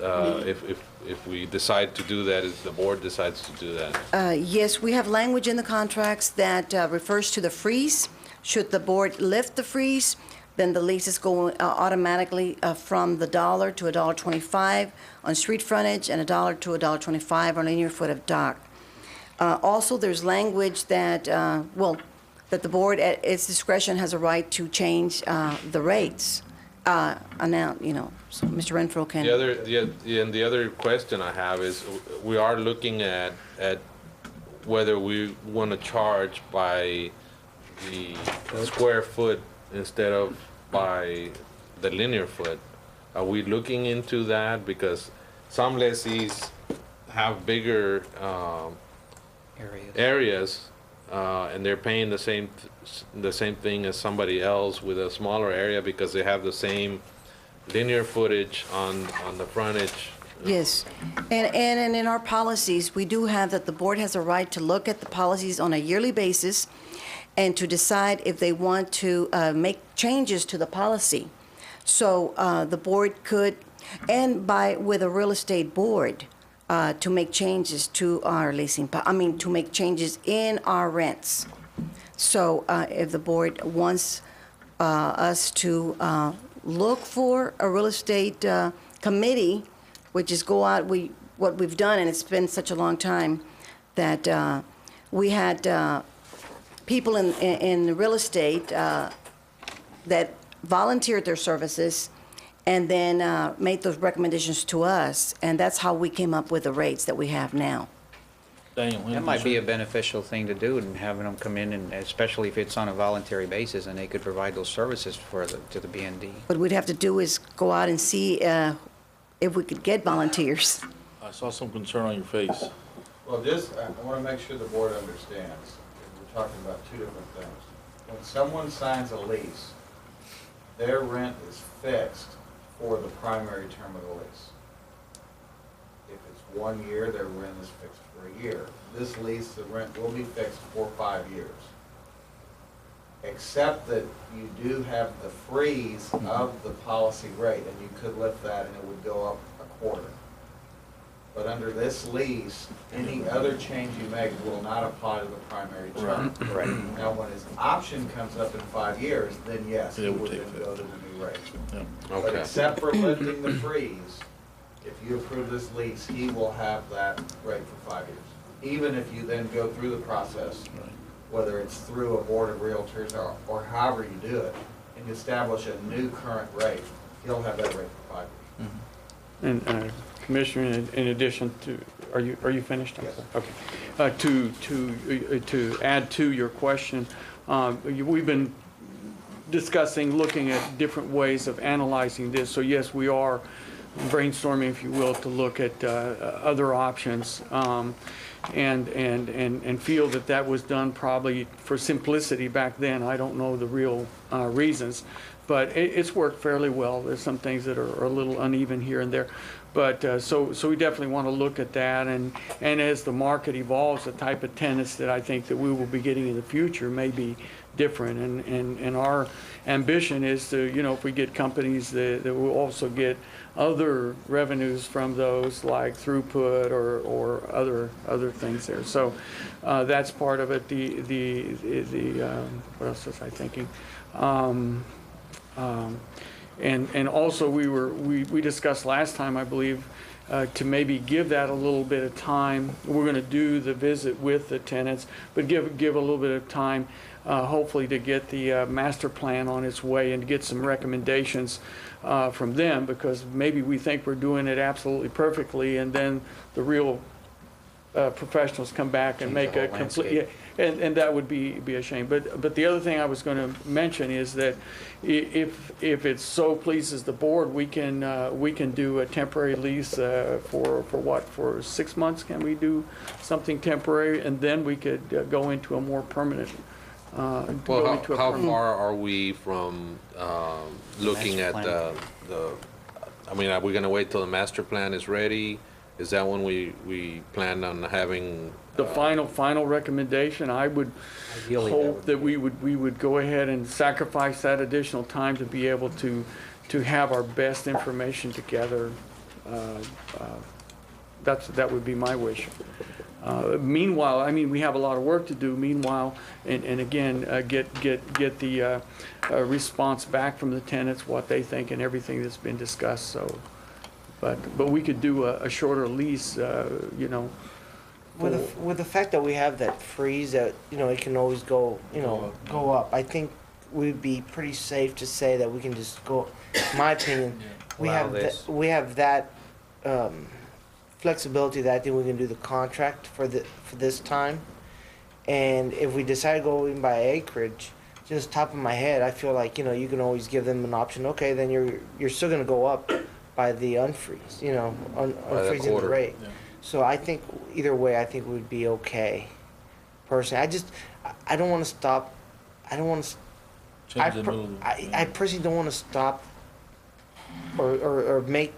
if we decide to do that, if the board decides to do that? Yes, we have language in the contracts that refers to the freeze. Should the board lift the freeze, then the leases go automatically from the $1 to $1.25 on street frontage and $1 to $1.25 on linear foot of dock. Also, there's language that, that the board at its discretion has a right to change the rates. So Mr. Renfro can. The other question I have is, we are looking at whether we want to charge by the square foot instead of by the linear foot. Are we looking into that? Because some lessees have bigger areas, and they're paying the same thing as somebody else with a smaller area because they have the same linear footage on the frontage. Yes, and in our policies, we do have that the board has a right to look at the policies on a yearly basis and to decide if they want to make changes to the policy. So the board could, and with a real estate board, to make changes to our leasing, to make changes in our rents. So if the board wants us to look for a real estate committee, which is go out, what we've done, and it's been such a long time, that we had people in real estate that volunteered their services and then made those recommendations to us, and that's how we came up with the rates that we have now. That might be a beneficial thing to do, and having them come in, and especially if it's on a voluntary basis, and they could provide those services to the BND. What we'd have to do is go out and see if we could get volunteers. I saw some concern on your face. Well, I want to make sure the board understands, we're talking about two different things. When someone signs a lease, their rent is fixed for the primary term of the lease. If it's 1 year, their rent is fixed for a year. This lease, the rent will be fixed for 5 years. Except that you do have the freeze of the policy rate, and you could lift that and it would go up a quarter. But under this lease, any other change you make will not apply to the primary term. Right. Now, when his option comes up in 5 years, then yes, he It would would take then that. go to the new rate. Yeah. But Okay. except for lifting the freeze, if you approve this lease, he will have that rate for 5 years. Even if you then go through the process, whether it's through a board of realtors or however you do it, and establish a new current rate, he'll have that rate for 5 years. And Commissioner, in addition to, are you finished? Yes. Okay. To add to your question, we've been discussing, looking at different ways of analyzing this. So yes, we are brainstorming, if you will, to look at other options, and feel that that was done probably for simplicity back then. I don't know the real reasons, but it's worked fairly well. There's some things that are a little uneven here and there. But so we definitely want to look at that, and as the market evolves, the type of tenants that I think that we will be getting in the future may be different, and our ambition is to, you know, if we get companies that will also get other revenues from those, like throughput or other things there. So that's part of it. What else was I thinking? And also we discussed last time, I believe, to maybe give that a little bit of time. We're going to do the visit with the tenants, but give a little bit of time, hopefully, to get the master plan on its way and to get some recommendations from them, because maybe we think we're doing it absolutely perfectly, and then the real professionals come back and make a complete, and that would be a shame. But the other thing I was going to mention is that if it so pleases the board, we can do a temporary lease for 6 months. Can we do something temporary, and then we could go into a more permanent? Well, how far are we from looking at the? I mean, are we going to wait till the master plan is ready? Is that when we plan on having the final recommendation? I would hope that we would go ahead and sacrifice that additional time to be able to have our best information together. That would be my wish. Meanwhile, I mean, we have a lot of work to do. Meanwhile, and again, get the response back from the tenants, what they think, and everything that's been discussed. So. But we could do a shorter lease, you know. With the fact that we have that freeze, that, you know, it can always go up. I think we'd be pretty safe to say that we can just go. In my opinion, we have that flexibility that I think we can do the contract for this time. And if we decide to go in by acreage, just top of my head, I feel like, you know, you can always give them an option. Okay, then you're still going to go up by the unfreeze, you know, unfreezing the rate. Yeah. So I think either way, I think we'd be okay. Personally, I don't want to stop. I don't want to. I personally don't want to stop or make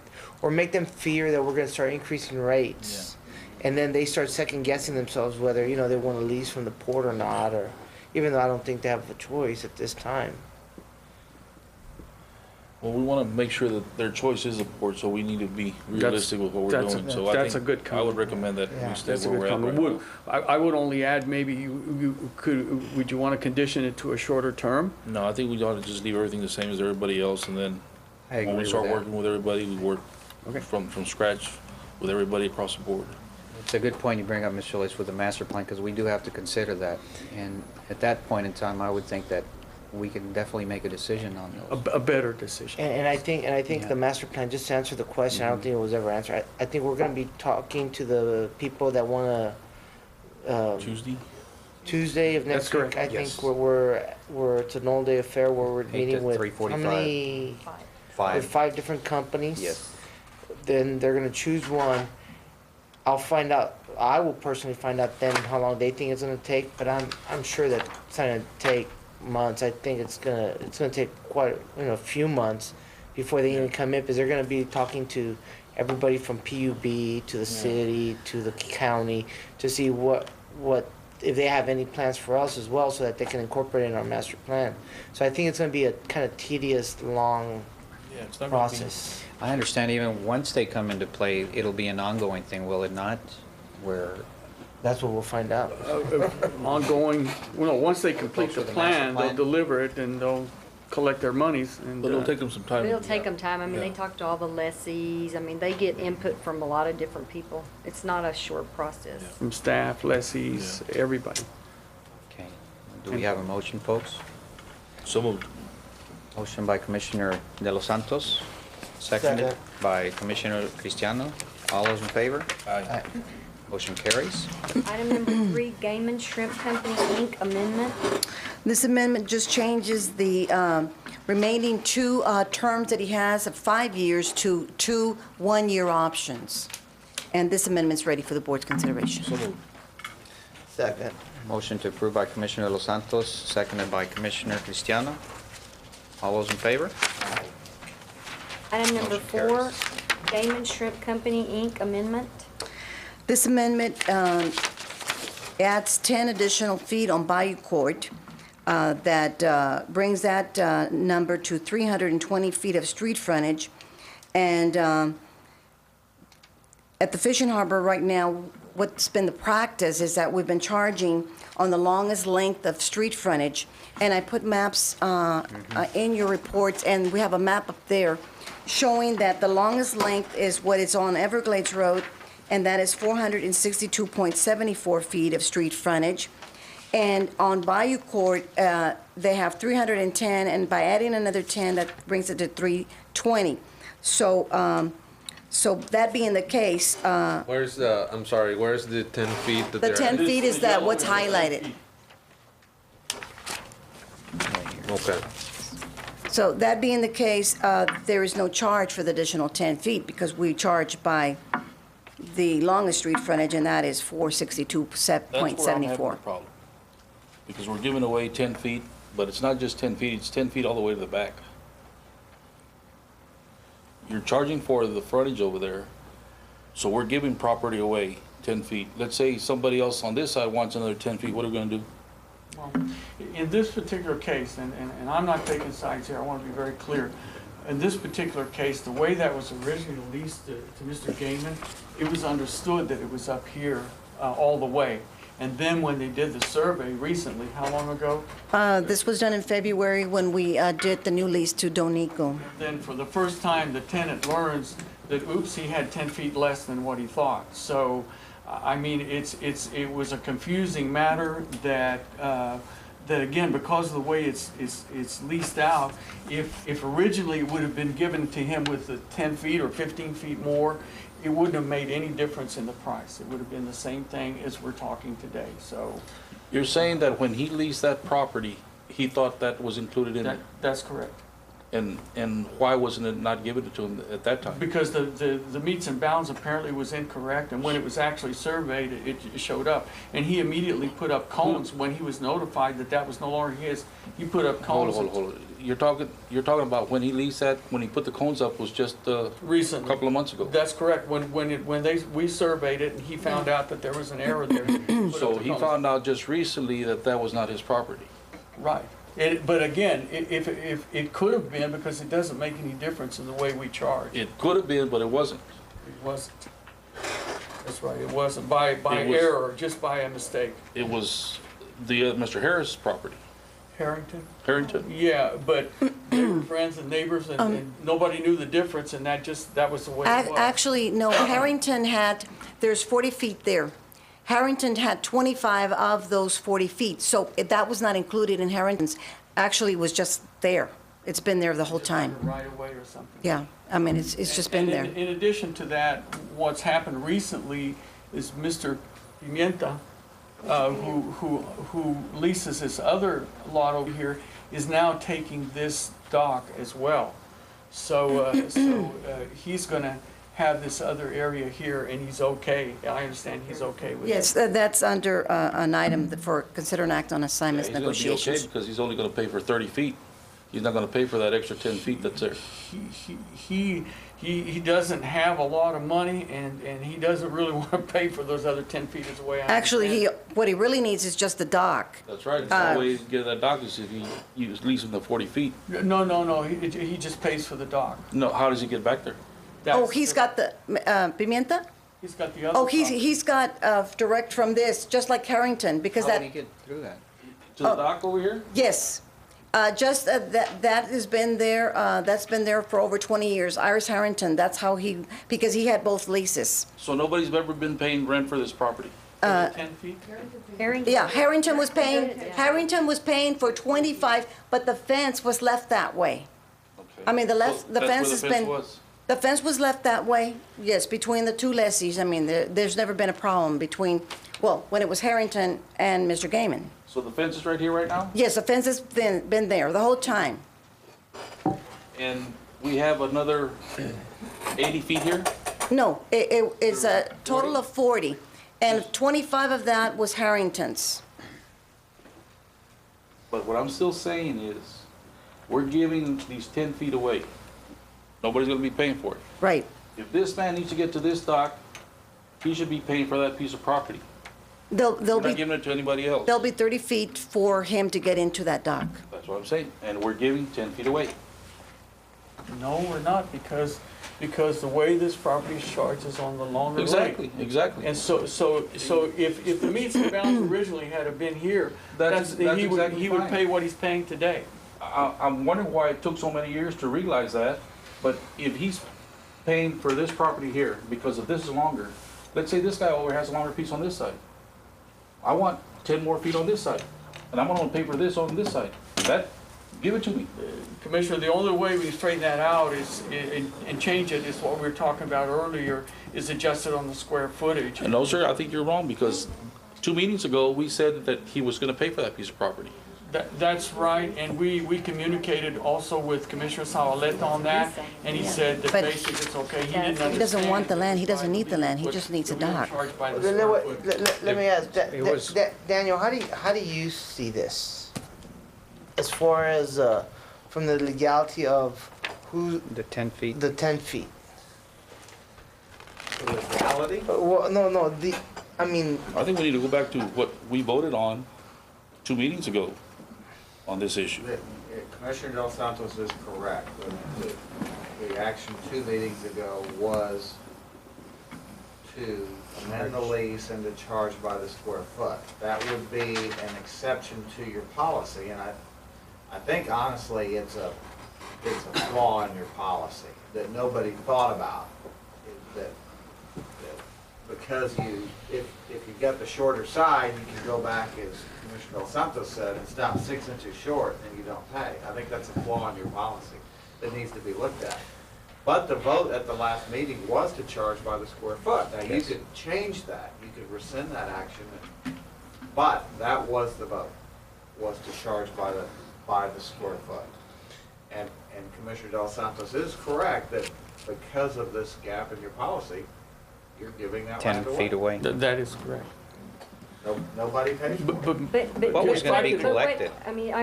them fear that we're going to start increasing rates, and then they start second guessing themselves whether, you know, they want to lease from the port or not, or even though I don't think they have a choice at this time. Well, we want to make sure that their choice is the port, so we need to be realistic with what we're doing. So that's a good comment. I would recommend that we stay where we're at right now. I would only add, maybe would you want to condition it to a shorter term? No, I think we ought to just leave everything the same as everybody else, and then when we start working with everybody, we work from scratch with everybody across the board. It's a good point you bring up, Ms. Solis, with the master plan, because we do have to consider that. And at that point in time, I would think that we can definitely make a decision on those. A better decision. And I think the master plan, just to answer the question, I don't think it was ever answered. I think we're going to be talking to the people that want to. Tuesday of next week. I think it's an all-day affair where we're meeting with how many? Five different companies. Yes. Then they're going to choose one. I'll find out. I will personally find out then how long they think it's going to take. But I'm sure that it's not going to take months. I think it's gonna take quite a few months before they even come in, because they're gonna be talking to everybody from PUB to the city to the county to see what if they have any plans for us as well, so that they can incorporate it in our master plan. So I think it's gonna be a kind of tedious, long process. I understand even once they come into play, it'll be an ongoing thing, will it not? Where that's what we'll find out. Ongoing, once they complete the plan, they'll deliver it and they'll collect their monies. But it'll take them some time. It'll take them time. I mean, they talk to all the lessees. I mean, they get input from a lot of different people. It's not a short process. From staff, lessees, everybody. Okay. Do we have a motion, folks? So moved. Motion by Commissioner De Los Santos, seconded by Commissioner Cristiano. All those in favor? Aye. Motion carries. Item number 3, Gaiman Shrimp Company, Inc. Amendment. This amendment just changes the remaining two terms that he has of 5 years to 2 one-year options. And this amendment's ready for the board's consideration. Second. Motion to approve by Commissioner Los Santos, seconded by Commissioner Cristiano. All those in favor? Item number Motion 4, carries. Gaiman Shrimp Company, Inc. Amendment. This amendment adds 10 additional feet on Bayou Court. That brings that number to 320 feet of street frontage. And at the fishing harbor right now, what's been the practice is that we've been charging on the longest length of street frontage. And I put maps in your reports, and we have a map up there showing that the longest length is what is on Everglades Road, and that is 462.74 feet of street frontage. And on Bayou Court, they have 310, and by adding another 10, that brings it to 320. So, so that being the case, Where's the, I'm sorry, where's the 10 feet that the they're 10 at? feet is that what's highlighted. Okay. So that being the case, there is no charge for the additional 10 feet because we charge by the longest street frontage, and that is That's where I'm having the 462.74. problem. Because we're giving away 10 feet, but it's not just 10 feet, it's 10 feet all the way to the back. You're charging for the frontage over there, so we're giving property away 10 feet. Let's say somebody else on this side wants another 10 feet, what are we gonna do? Well, in this particular case, and I'm not taking sides here, I want to be very clear. In this particular case, the way that was originally leased to Mr. Gaiman, it was understood that it was up here all the way. And then when they did the survey recently, how long ago? This was done in February when we did the new lease to Donico. Then for the first time, the tenant learns that, oops, he had 10 feet less than what he thought. So, I mean, it was a confusing matter that, that again, because of the way it's leased out, if originally it would have been given to him with the 10 feet or 15 feet more, it wouldn't have made any difference in the price. It would have been the same thing as we're talking today, so. You're saying that when he leased that property, he thought that was included in it? That's correct. And why wasn't it not given to him at that time? Because the meets and bounds apparently was incorrect, and when it was actually surveyed, it showed up. And he immediately put up cones when he was notified that that was no longer his. He put up cones. Hold on. You're talking about when he leased that, when he put the cones up was just Recently. a couple of months ago. That's correct. We surveyed it, and he found out that there was an error there. So he found out just recently that that was not his property. Right. But again, if it could have been, because it doesn't make any difference in the way we charge. It could have been, but it wasn't. It wasn't. That's right, it wasn't by It was- error, just by a mistake. It was the Mr. Harris' property. Harrington? Harrington? Yeah, but they were friends and neighbors, and nobody knew the difference, and that was the way it was. Actually, no, Harrington had, there's 40 feet there. Harrington had 25 of those 40 feet, so that was not included in Harrington's. Actually, it was just there. It's been there the whole time. Right away or something. Yeah, I mean, it's just been there. In addition to that, what's happened recently is Mr. Pimienta, who leases this other lot over here, is now taking this dock as well. So, he's gonna have this other area here, and he's okay. I understand he's okay with it. Yes, that's under an item for consider an act on Yeah, assignments he's gonna be okay negotiations. because he's only gonna pay for 30 feet. He's not gonna pay for that extra 10 feet that's there. He doesn't have a lot of money, and he doesn't really want to pay for those other 10 feet is the way I Actually, understand what he really needs is just the dock. That's right. It's the way you get that dock is if he was leasing the 40 feet. it. No, he just pays for the dock. No, how does he get back there? Oh, he's got the, Pimienta? He's got the other. Oh, dock. he's got direct from this, just like Harrington, because How that. did he get through that? To the dock over here? Yes. Just that has been there, that's been there for over 20 years. Iris Harrington, that's how because he had both leases. So nobody's ever been paying rent for this property? 10 feet? Harrington. Yeah, Harrington was paying for 25, but the fence was left that way. Okay. I mean, the So fence that's has where the been. was? The fence was left that way, yes, between the two lessees. I mean, there's never been a problem between, well, when it was Harrington and Mr. Gaiman. So the fence is right here right now? Yes, the fence has been there the whole time. And we have another 80 feet here? No, it's a total of 40, and 25 of that was Harrington's. But what I'm still saying is, we're giving these 10 feet away. Nobody's gonna be paying for it. Right. If this man needs to get to this dock, he should be paying for that piece of property. They'll We're not be, giving it to anybody else. there'll be 30 feet for him to get into that dock. That's what I'm saying. And we're giving 10 feet away. No, we're not, because the way this property is charged is on the longer rate. Exactly. And so if the meets and bounds originally had have been here, That's he would exactly fine. pay what he's paying today. I'm wondering why it took so many years to realize that, but if he's paying for this property here, because if this is longer, let's say this guy over has a longer piece on this side. I want 10 more feet on this side, and I'm gonna pay for this on this side. Give it to me. Commissioner, the only way we straighten that out is, and change it, is what we were talking about earlier, is adjust it on the square footage. And no, sir, I think you're wrong, because 2 meetings ago, we said that he was gonna pay for that piece of property. That's right, and we communicated also with Commissioner Zavaleta on that, and he said that But basically it's okay. He didn't understand. He doesn't want the land, he doesn't need the land, he just needs a dock. Charged by the Let square footage. let me ask, It was- Daniel, how do you see this? As far as, from the legality of who, The 10 feet? the 10 feet? The legality? Well, no, I mean, I think we need to go back to what we voted on 2 meetings ago on this issue. Commissioner Del Santos is correct. The action 2 meetings ago was to amend the lease and to charge by the square foot. That would be an exception to your policy, and I think honestly it's a flaw in your policy that nobody thought about. That because if you get the shorter side, you can go back, as Commissioner Del Santos said, and stop 6 inches short, and you don't pay. I think that's a flaw in your policy that needs to be looked at. But the vote at the last meeting was to charge by the square foot. Now, you could change that, you could rescind that action, but that was the vote, was to charge by the square foot. And Commissioner Del Santos is correct that because of this gap in your policy, you're giving that 10 land away. feet away. That is correct. Nobody pays for it. But What was gonna be but wait, collected? I mean,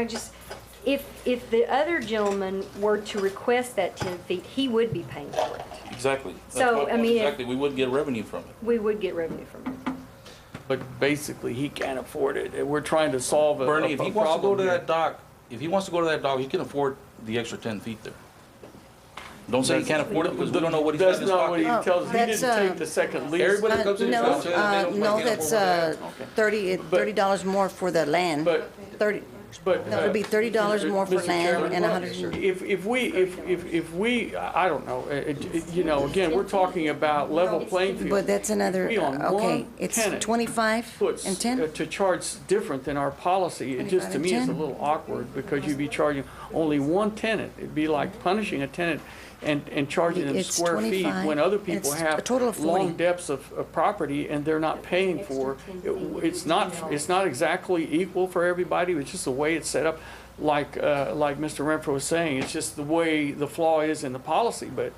if the other gentleman were to request that 10 feet, he would be paying for it. Exactly. That's So, what- I mean, Exactly, we would get revenue from it. We would get revenue from it. But basically, he can't afford it. We're trying to solve a Bernie, if he wants to go problem to here. that dock, he can afford the extra 10 feet there. Don't say he can't afford it, because we don't know what he's got in That's his not what he pocket. tells us. He That's, didn't take the second lease. Everybody that comes in here No, says they don't no, can't that's afford that. $30 more for the land. But, 30, but. no, it'd be $30 more for Mr. land Chairman, and 100. If we, I don't know, you know, again, we're talking about level playing field. But that's another, We on okay, one it's tenant 25 puts, and 10? to charge different than our policy, it just, to 25 me, is a and 10? little awkward, because you'd be charging only one tenant. It'd be like punishing a tenant and charging them It's square feet, 25, when other and people it's have a total of 40. long depths of property and they're not paying for. It's not exactly equal for everybody, it's just the way it's set up. Like Mr. Renfro was saying, it's just the way the flaw is in the policy, but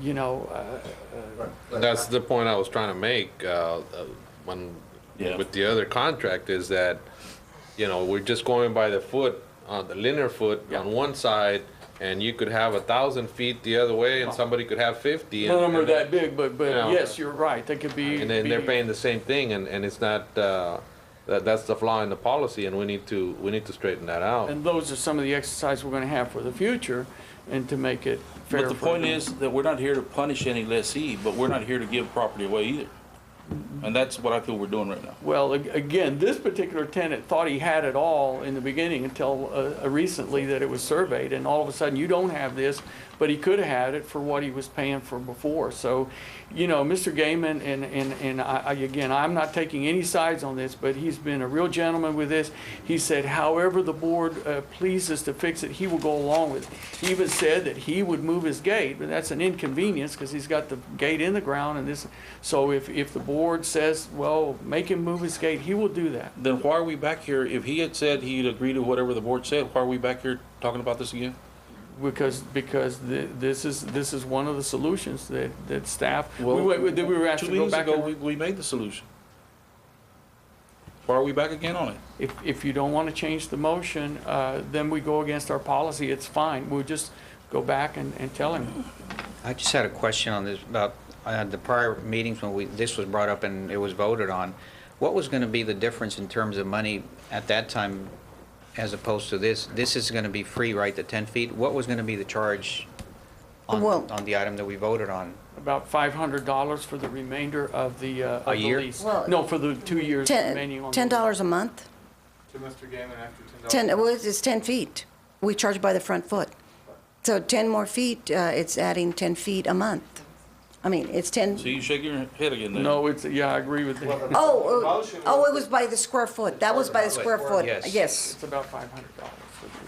you know, That's the point I was trying to make, when, Yeah. with the other contract, is that, you know, we're just going by the foot, the linear foot Yeah. on one side, and you could have 1,000 feet the other way, and somebody could have 50. none of and- them are that big, but Yeah. yes, you're right, they could be. And then they're paying the same thing, and it's not, that's the flaw in the policy, and we need to straighten that out. And those are some of the exercises we're gonna have for the future, and to make it fair. But the for point everyone. is that we're not here to punish any lessee, but we're not here to give property away either. And that's what I feel we're doing right now. Well, again, this particular tenant thought he had it all in the beginning until recently that it was surveyed, and all of a sudden you don't have this, but he could have had it for what he was paying for before. So, you know, Mr. Gaiman, and again, I'm not taking any sides on this, but he's been a real gentleman with this. He said, however the board pleases to fix it, he will go along with it. He even said that he would move his gate, but that's an inconvenience because he's got the gate in the ground and this. So if the board says, well, make him move his gate, he will do that. Then why are we back here? If he had said he'd agree to whatever the board said, why are we back here talking about this again? Because this is one of the solutions that staff, Well, we were asked 2 to go meetings back. ago, and- we made the solution. Why are we back again on it? If you don't want to change the motion, then we go against our policy, it's fine. We'll just go back and tell him. I just had a question on this about the prior meetings when this was brought up and it was voted on. What was going to be the difference in terms of money at that time as opposed to this? This is going to be free, right, the 10 feet? What was going to be the charge on the item that we voted on? About $500 for the remainder of the year? lease. Well, No, for the 2 years remaining on the lease. $10 a month? To Mr. Gaiman after Well, it's 10 feet. We charge by the front foot. So 10 more feet, it's adding 10 feet a month. I mean, it's 10. So you shake your head again then? No, yeah, I agree with that. It was by the square foot. That was by the square foot. Yes. Yes. It's about $500.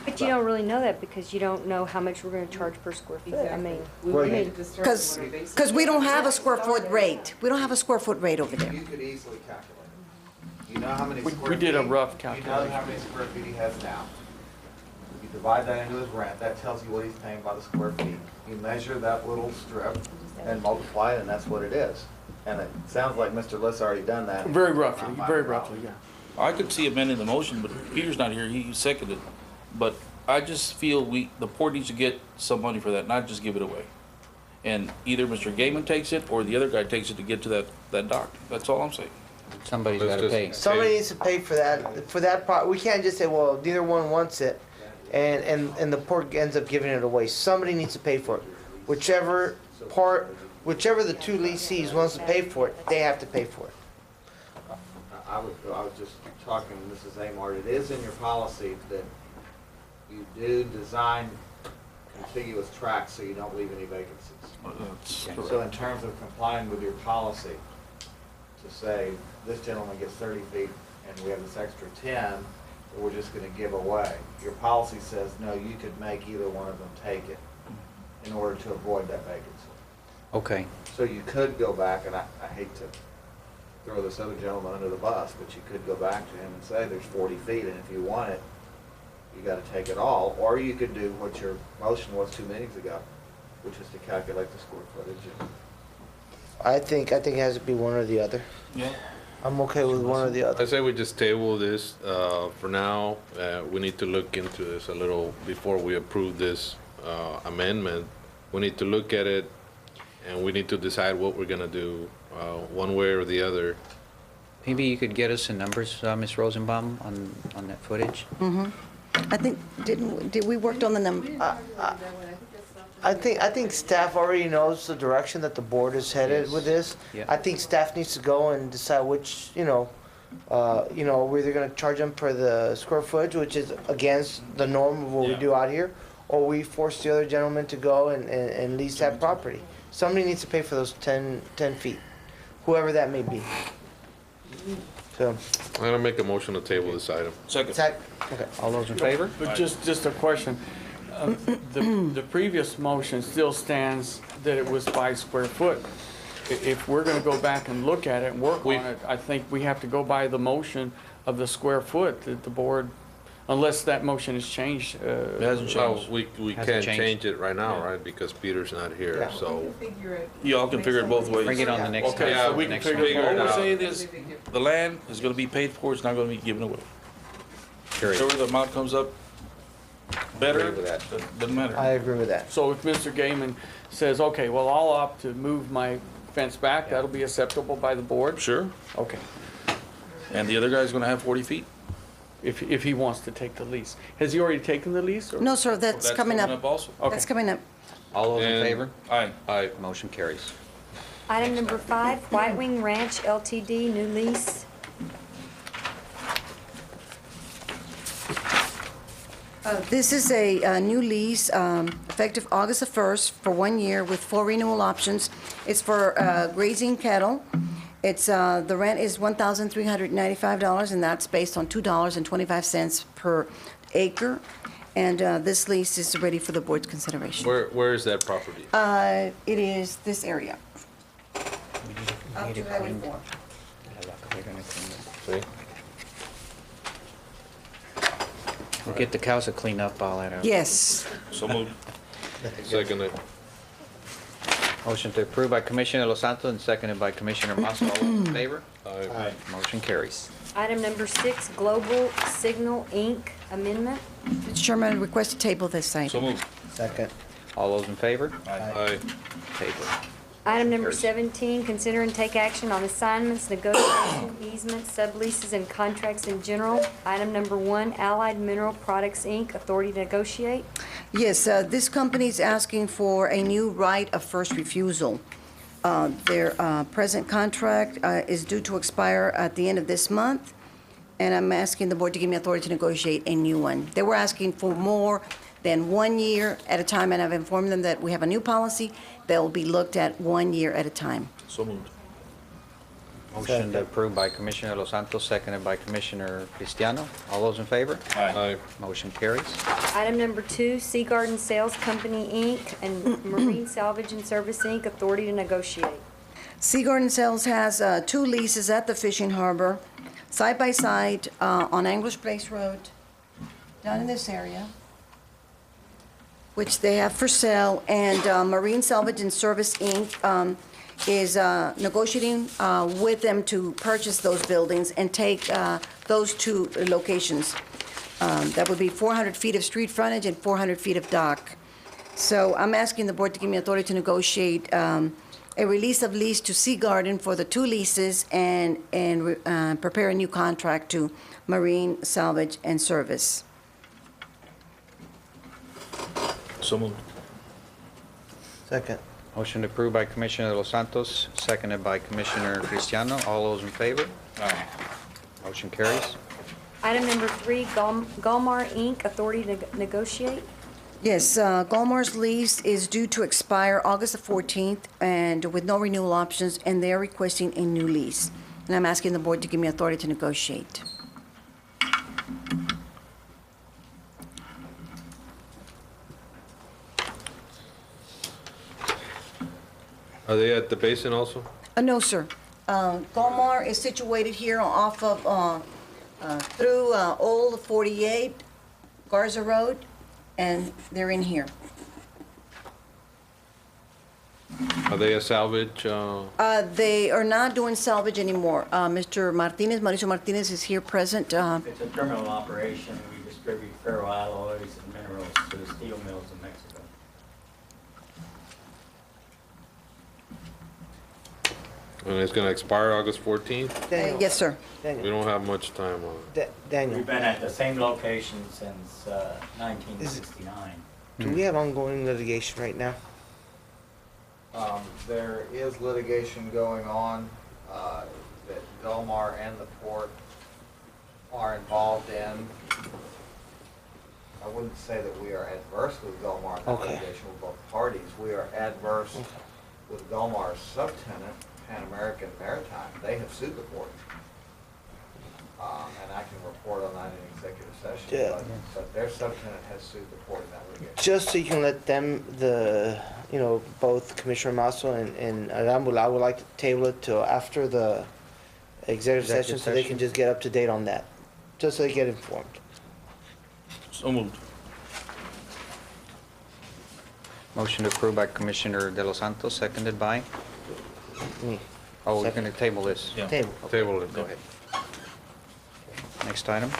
But you don't really know that because you don't know how much we're gonna charge per square foot. I mean, Because we don't have a square foot rate. We don't have a square foot rate over there. You could easily calculate it. You know how many We square feet? did a rough You know calculation. how many square feet he has now. You divide that into his rent, that tells you what he's paying by the square feet. You measure that little strip and multiply it, and that's what it is. And it sounds like Mr. Liss already done that. Very roughly, yeah. I could see amending the motion, but Peter's not here, he seconded it. But I just feel the port needs to get some money for that, not just give it away. And either Mr. Gaiman takes it, or the other guy takes it to get to that dock. That's all I'm saying. Somebody's Let's got to just- pay. Somebody needs to pay for that part. We can't just say, well, neither one wants it, and the port ends up giving it away. Somebody needs to pay for it. Whichever the two lessees wants to pay for it, they have to pay for it. I was just talking to Mrs. Amart, it is in your policy that you do design contiguous tracks so you don't leave any vacancies. That's Okay. correct. So in terms of complying with your policy, to say, this gentleman gets 30 feet and we have this extra 10, that we're just gonna give away. Your policy says, no, you could make either one of them take it in order to avoid that vacancy. Okay. So you could go back, and I hate to throw this other gentleman under the bus, but you could go back to him and say, there's 40 feet, and if you want it, you gotta take it all. Or you could do what your motion was 2 meetings ago, which is to calculate the square footage. I think it has to be one or the other. Yeah. I'm okay with one or the I other. say we just table this for now. We need to look into this a little before we approve this amendment. We need to look at it, and we need to decide what we're gonna do, one way or the other. Maybe you could get us some numbers, Ms. Rosenbaum, on that footage? I think, did we worked on the number? I think staff already knows the direction that the board is headed with this. Yeah. I think staff needs to go and decide which, we're either gonna charge them for the square footage, which is against the norm of what we do out here, or we force the other gentleman to go and lease that property. Somebody needs to pay for those 10 feet, whoever that may be. So, I'm gonna make a motion to table this item. Second. okay. All those in favor? But just a question. The previous motion still stands that it was by square foot. If we're gonna go back and look at it and work on it, I think we have to go by the motion of the square foot that the board, unless that motion has changed. It hasn't Well, changed. we Hasn't can't changed. change it right now, Yeah. right, because Peter's not here, Yeah. so. Y'all can figure it both ways. Bring it on the next time. Okay, so we can Next figure time. it All out. we're saying is, the land is gonna be paid for, it's not gonna be given away. Period. Whatever the amount comes up better, Agree with that. doesn't matter. I agree with that. So if Mr. Gaiman says, okay, well, I'll opt to move my fence back, that'll be acceptable by the board? Sure. Okay, And the other guy's gonna have 40 feet? if he wants to take the lease. Has he already taken the lease? or- No, sir, that's coming up. also. Okay. That's coming up. All those in And- favor? Aye. Aye. Motion carries. Item number 5, White Wing Ranch LTD, new lease. This is a new lease effective August the 1st for 1 year with 4 renewal options. It's for grazing cattle. It's the rent is $1,395, and that's based on $2.25 per acre. And this lease is ready for the board's consideration. Where is that property? It is this area. Up Need to it Highway cleaned. 4. They're gonna clean it. See? We'll get the cows to clean up all that out. Yes. So moved. Second it. Motion to approve by Commissioner Los Santos and seconded by Commissioner Masso. All those in favor? Aye. Motion carries. Item number 6, Global Signal, Inc., amendment. Mr. Chairman, I request to table this item. So moved. Second. All those in favor? Aye. Table. Item number Carries. 17, consider and take action on assignments, negotiation, easements, subleases, and contracts in general. Item number 1, Allied Mineral Products, Inc., authority to negotiate. Yes, this company is asking for a new right of first refusal. Their present contract is due to expire at the end of this month, and I'm asking the board to give me authority to negotiate a new one. They were asking for more than 1 year at a time, and I've informed them that we have a new policy that will be looked at 1 year at a time. So moved. Motion to approve by Commissioner Los Santos, seconded by Commissioner Cristiano. All those in favor? Aye. Motion carries. Item number 2, Sea Garden Sales Company, Inc., and Marine Salvage and Service, Inc., authority to negotiate. Sea Garden Sales has 2 leases at the fishing harbor, side by side on Anglers Place Road, down in this area, which they have for sale, and Marine Salvage and Service, Inc. Is negotiating with them to purchase those buildings and take those 2 locations. That would be 400 feet of street frontage and 400 feet of dock. So I'm asking the board to give me authority to negotiate a release of lease to Sea Garden for the 2 leases and prepare a new contract to Marine Salvage and Service. So moved. Second. Motion to approve by Commissioner Los Santos, seconded by Commissioner Cristiano. All those in favor? Aye. Motion carries. Item number 3, Gulmar, Inc., authority to negotiate. Yes, Gulmar's lease is due to expire August the 14th and with no renewal options, and they're requesting a new lease. And I'm asking the board to give me authority to negotiate. Are they at the basin also? No, sir. Gulmar is situated here off of, through Old 48, Garza Road, and they're in here. Are they a salvage? They are not doing salvage anymore. Mr. Martinez, Mauricio Martinez is here present. It's a terminal operation. We distribute ferroalloys and minerals to the steel mills in Mexico. And it's gonna expire August 14th? Daniel. Yes, sir. We Daniel. don't have much time on it. Daniel. We've been at the same location since 1969. Do we have ongoing litigation right now? There is litigation going on that Delmar and the port are involved in. I wouldn't say that we are adverse with Delmar in the Okay. litigation with both parties. We are adverse with Delmar's subtenant, Pan American Maritime. They have sued the port. And I can report on that in executive session. Yeah. But their subtenant has sued the port in that litigation. Just so you can let them, both Commissioner Masso and Arambula, I would like to table it till after the executive session so they can just get up to date on that, just so they get informed. So moved. Motion to approve by Commissioner De Los Santos, seconded by? Me. Oh, we're Second. going to table this. Table. Table it. Go ahead. Next item.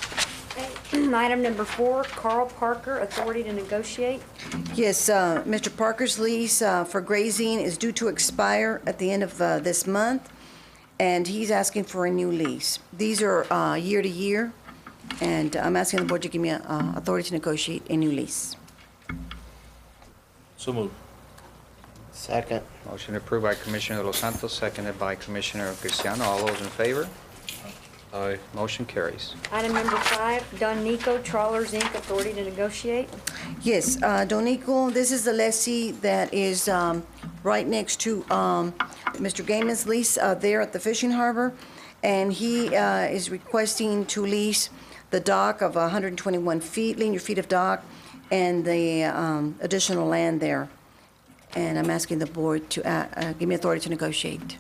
Item number 4, Carl Parker, authority to negotiate. Yes, Mr. Parker's lease for grazing is due to expire at the end of this month, and he's asking for a new lease. These are year to year, and I'm asking the board to give me authority to negotiate a new lease. So moved. Second. Motion approved by Commissioner De Los Santos, seconded by Commissioner Cristiano. All those in favor? Aye. Motion carries. Item number 5, Don Nico Trawlers, Inc., authority to negotiate. Yes, Donico, this is the lessee that is right next to Mr. Gaiman's lease there at the fishing harbor, and he is requesting to lease the dock of 121 feet, linear feet of dock, and the additional land there. And I'm asking the board to give me authority to negotiate.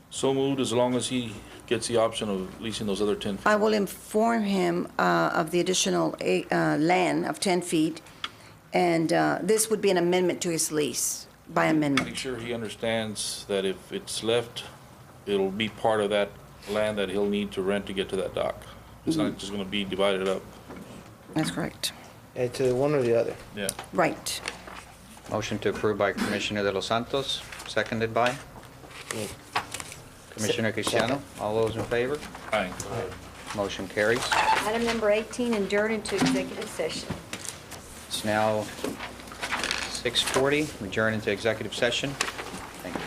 So moved, as long as he gets the option of leasing those other 10 feet. I will inform him of the additional land of 10 feet, and this would be an amendment to his lease, by amendment. Make sure he understands that if it's left, it'll be part of that land that he'll need to rent to get to that dock. It's not just gonna be divided up. That's correct. To one or the other. Yeah. Right. Motion to approve by Commissioner De Los Santos, seconded by Commissioner Cristiano. All those in favor? Aye. Motion carries. Item number 18, adjourn into executive session. It's now 6:40. Adjourn into executive session. Thank you.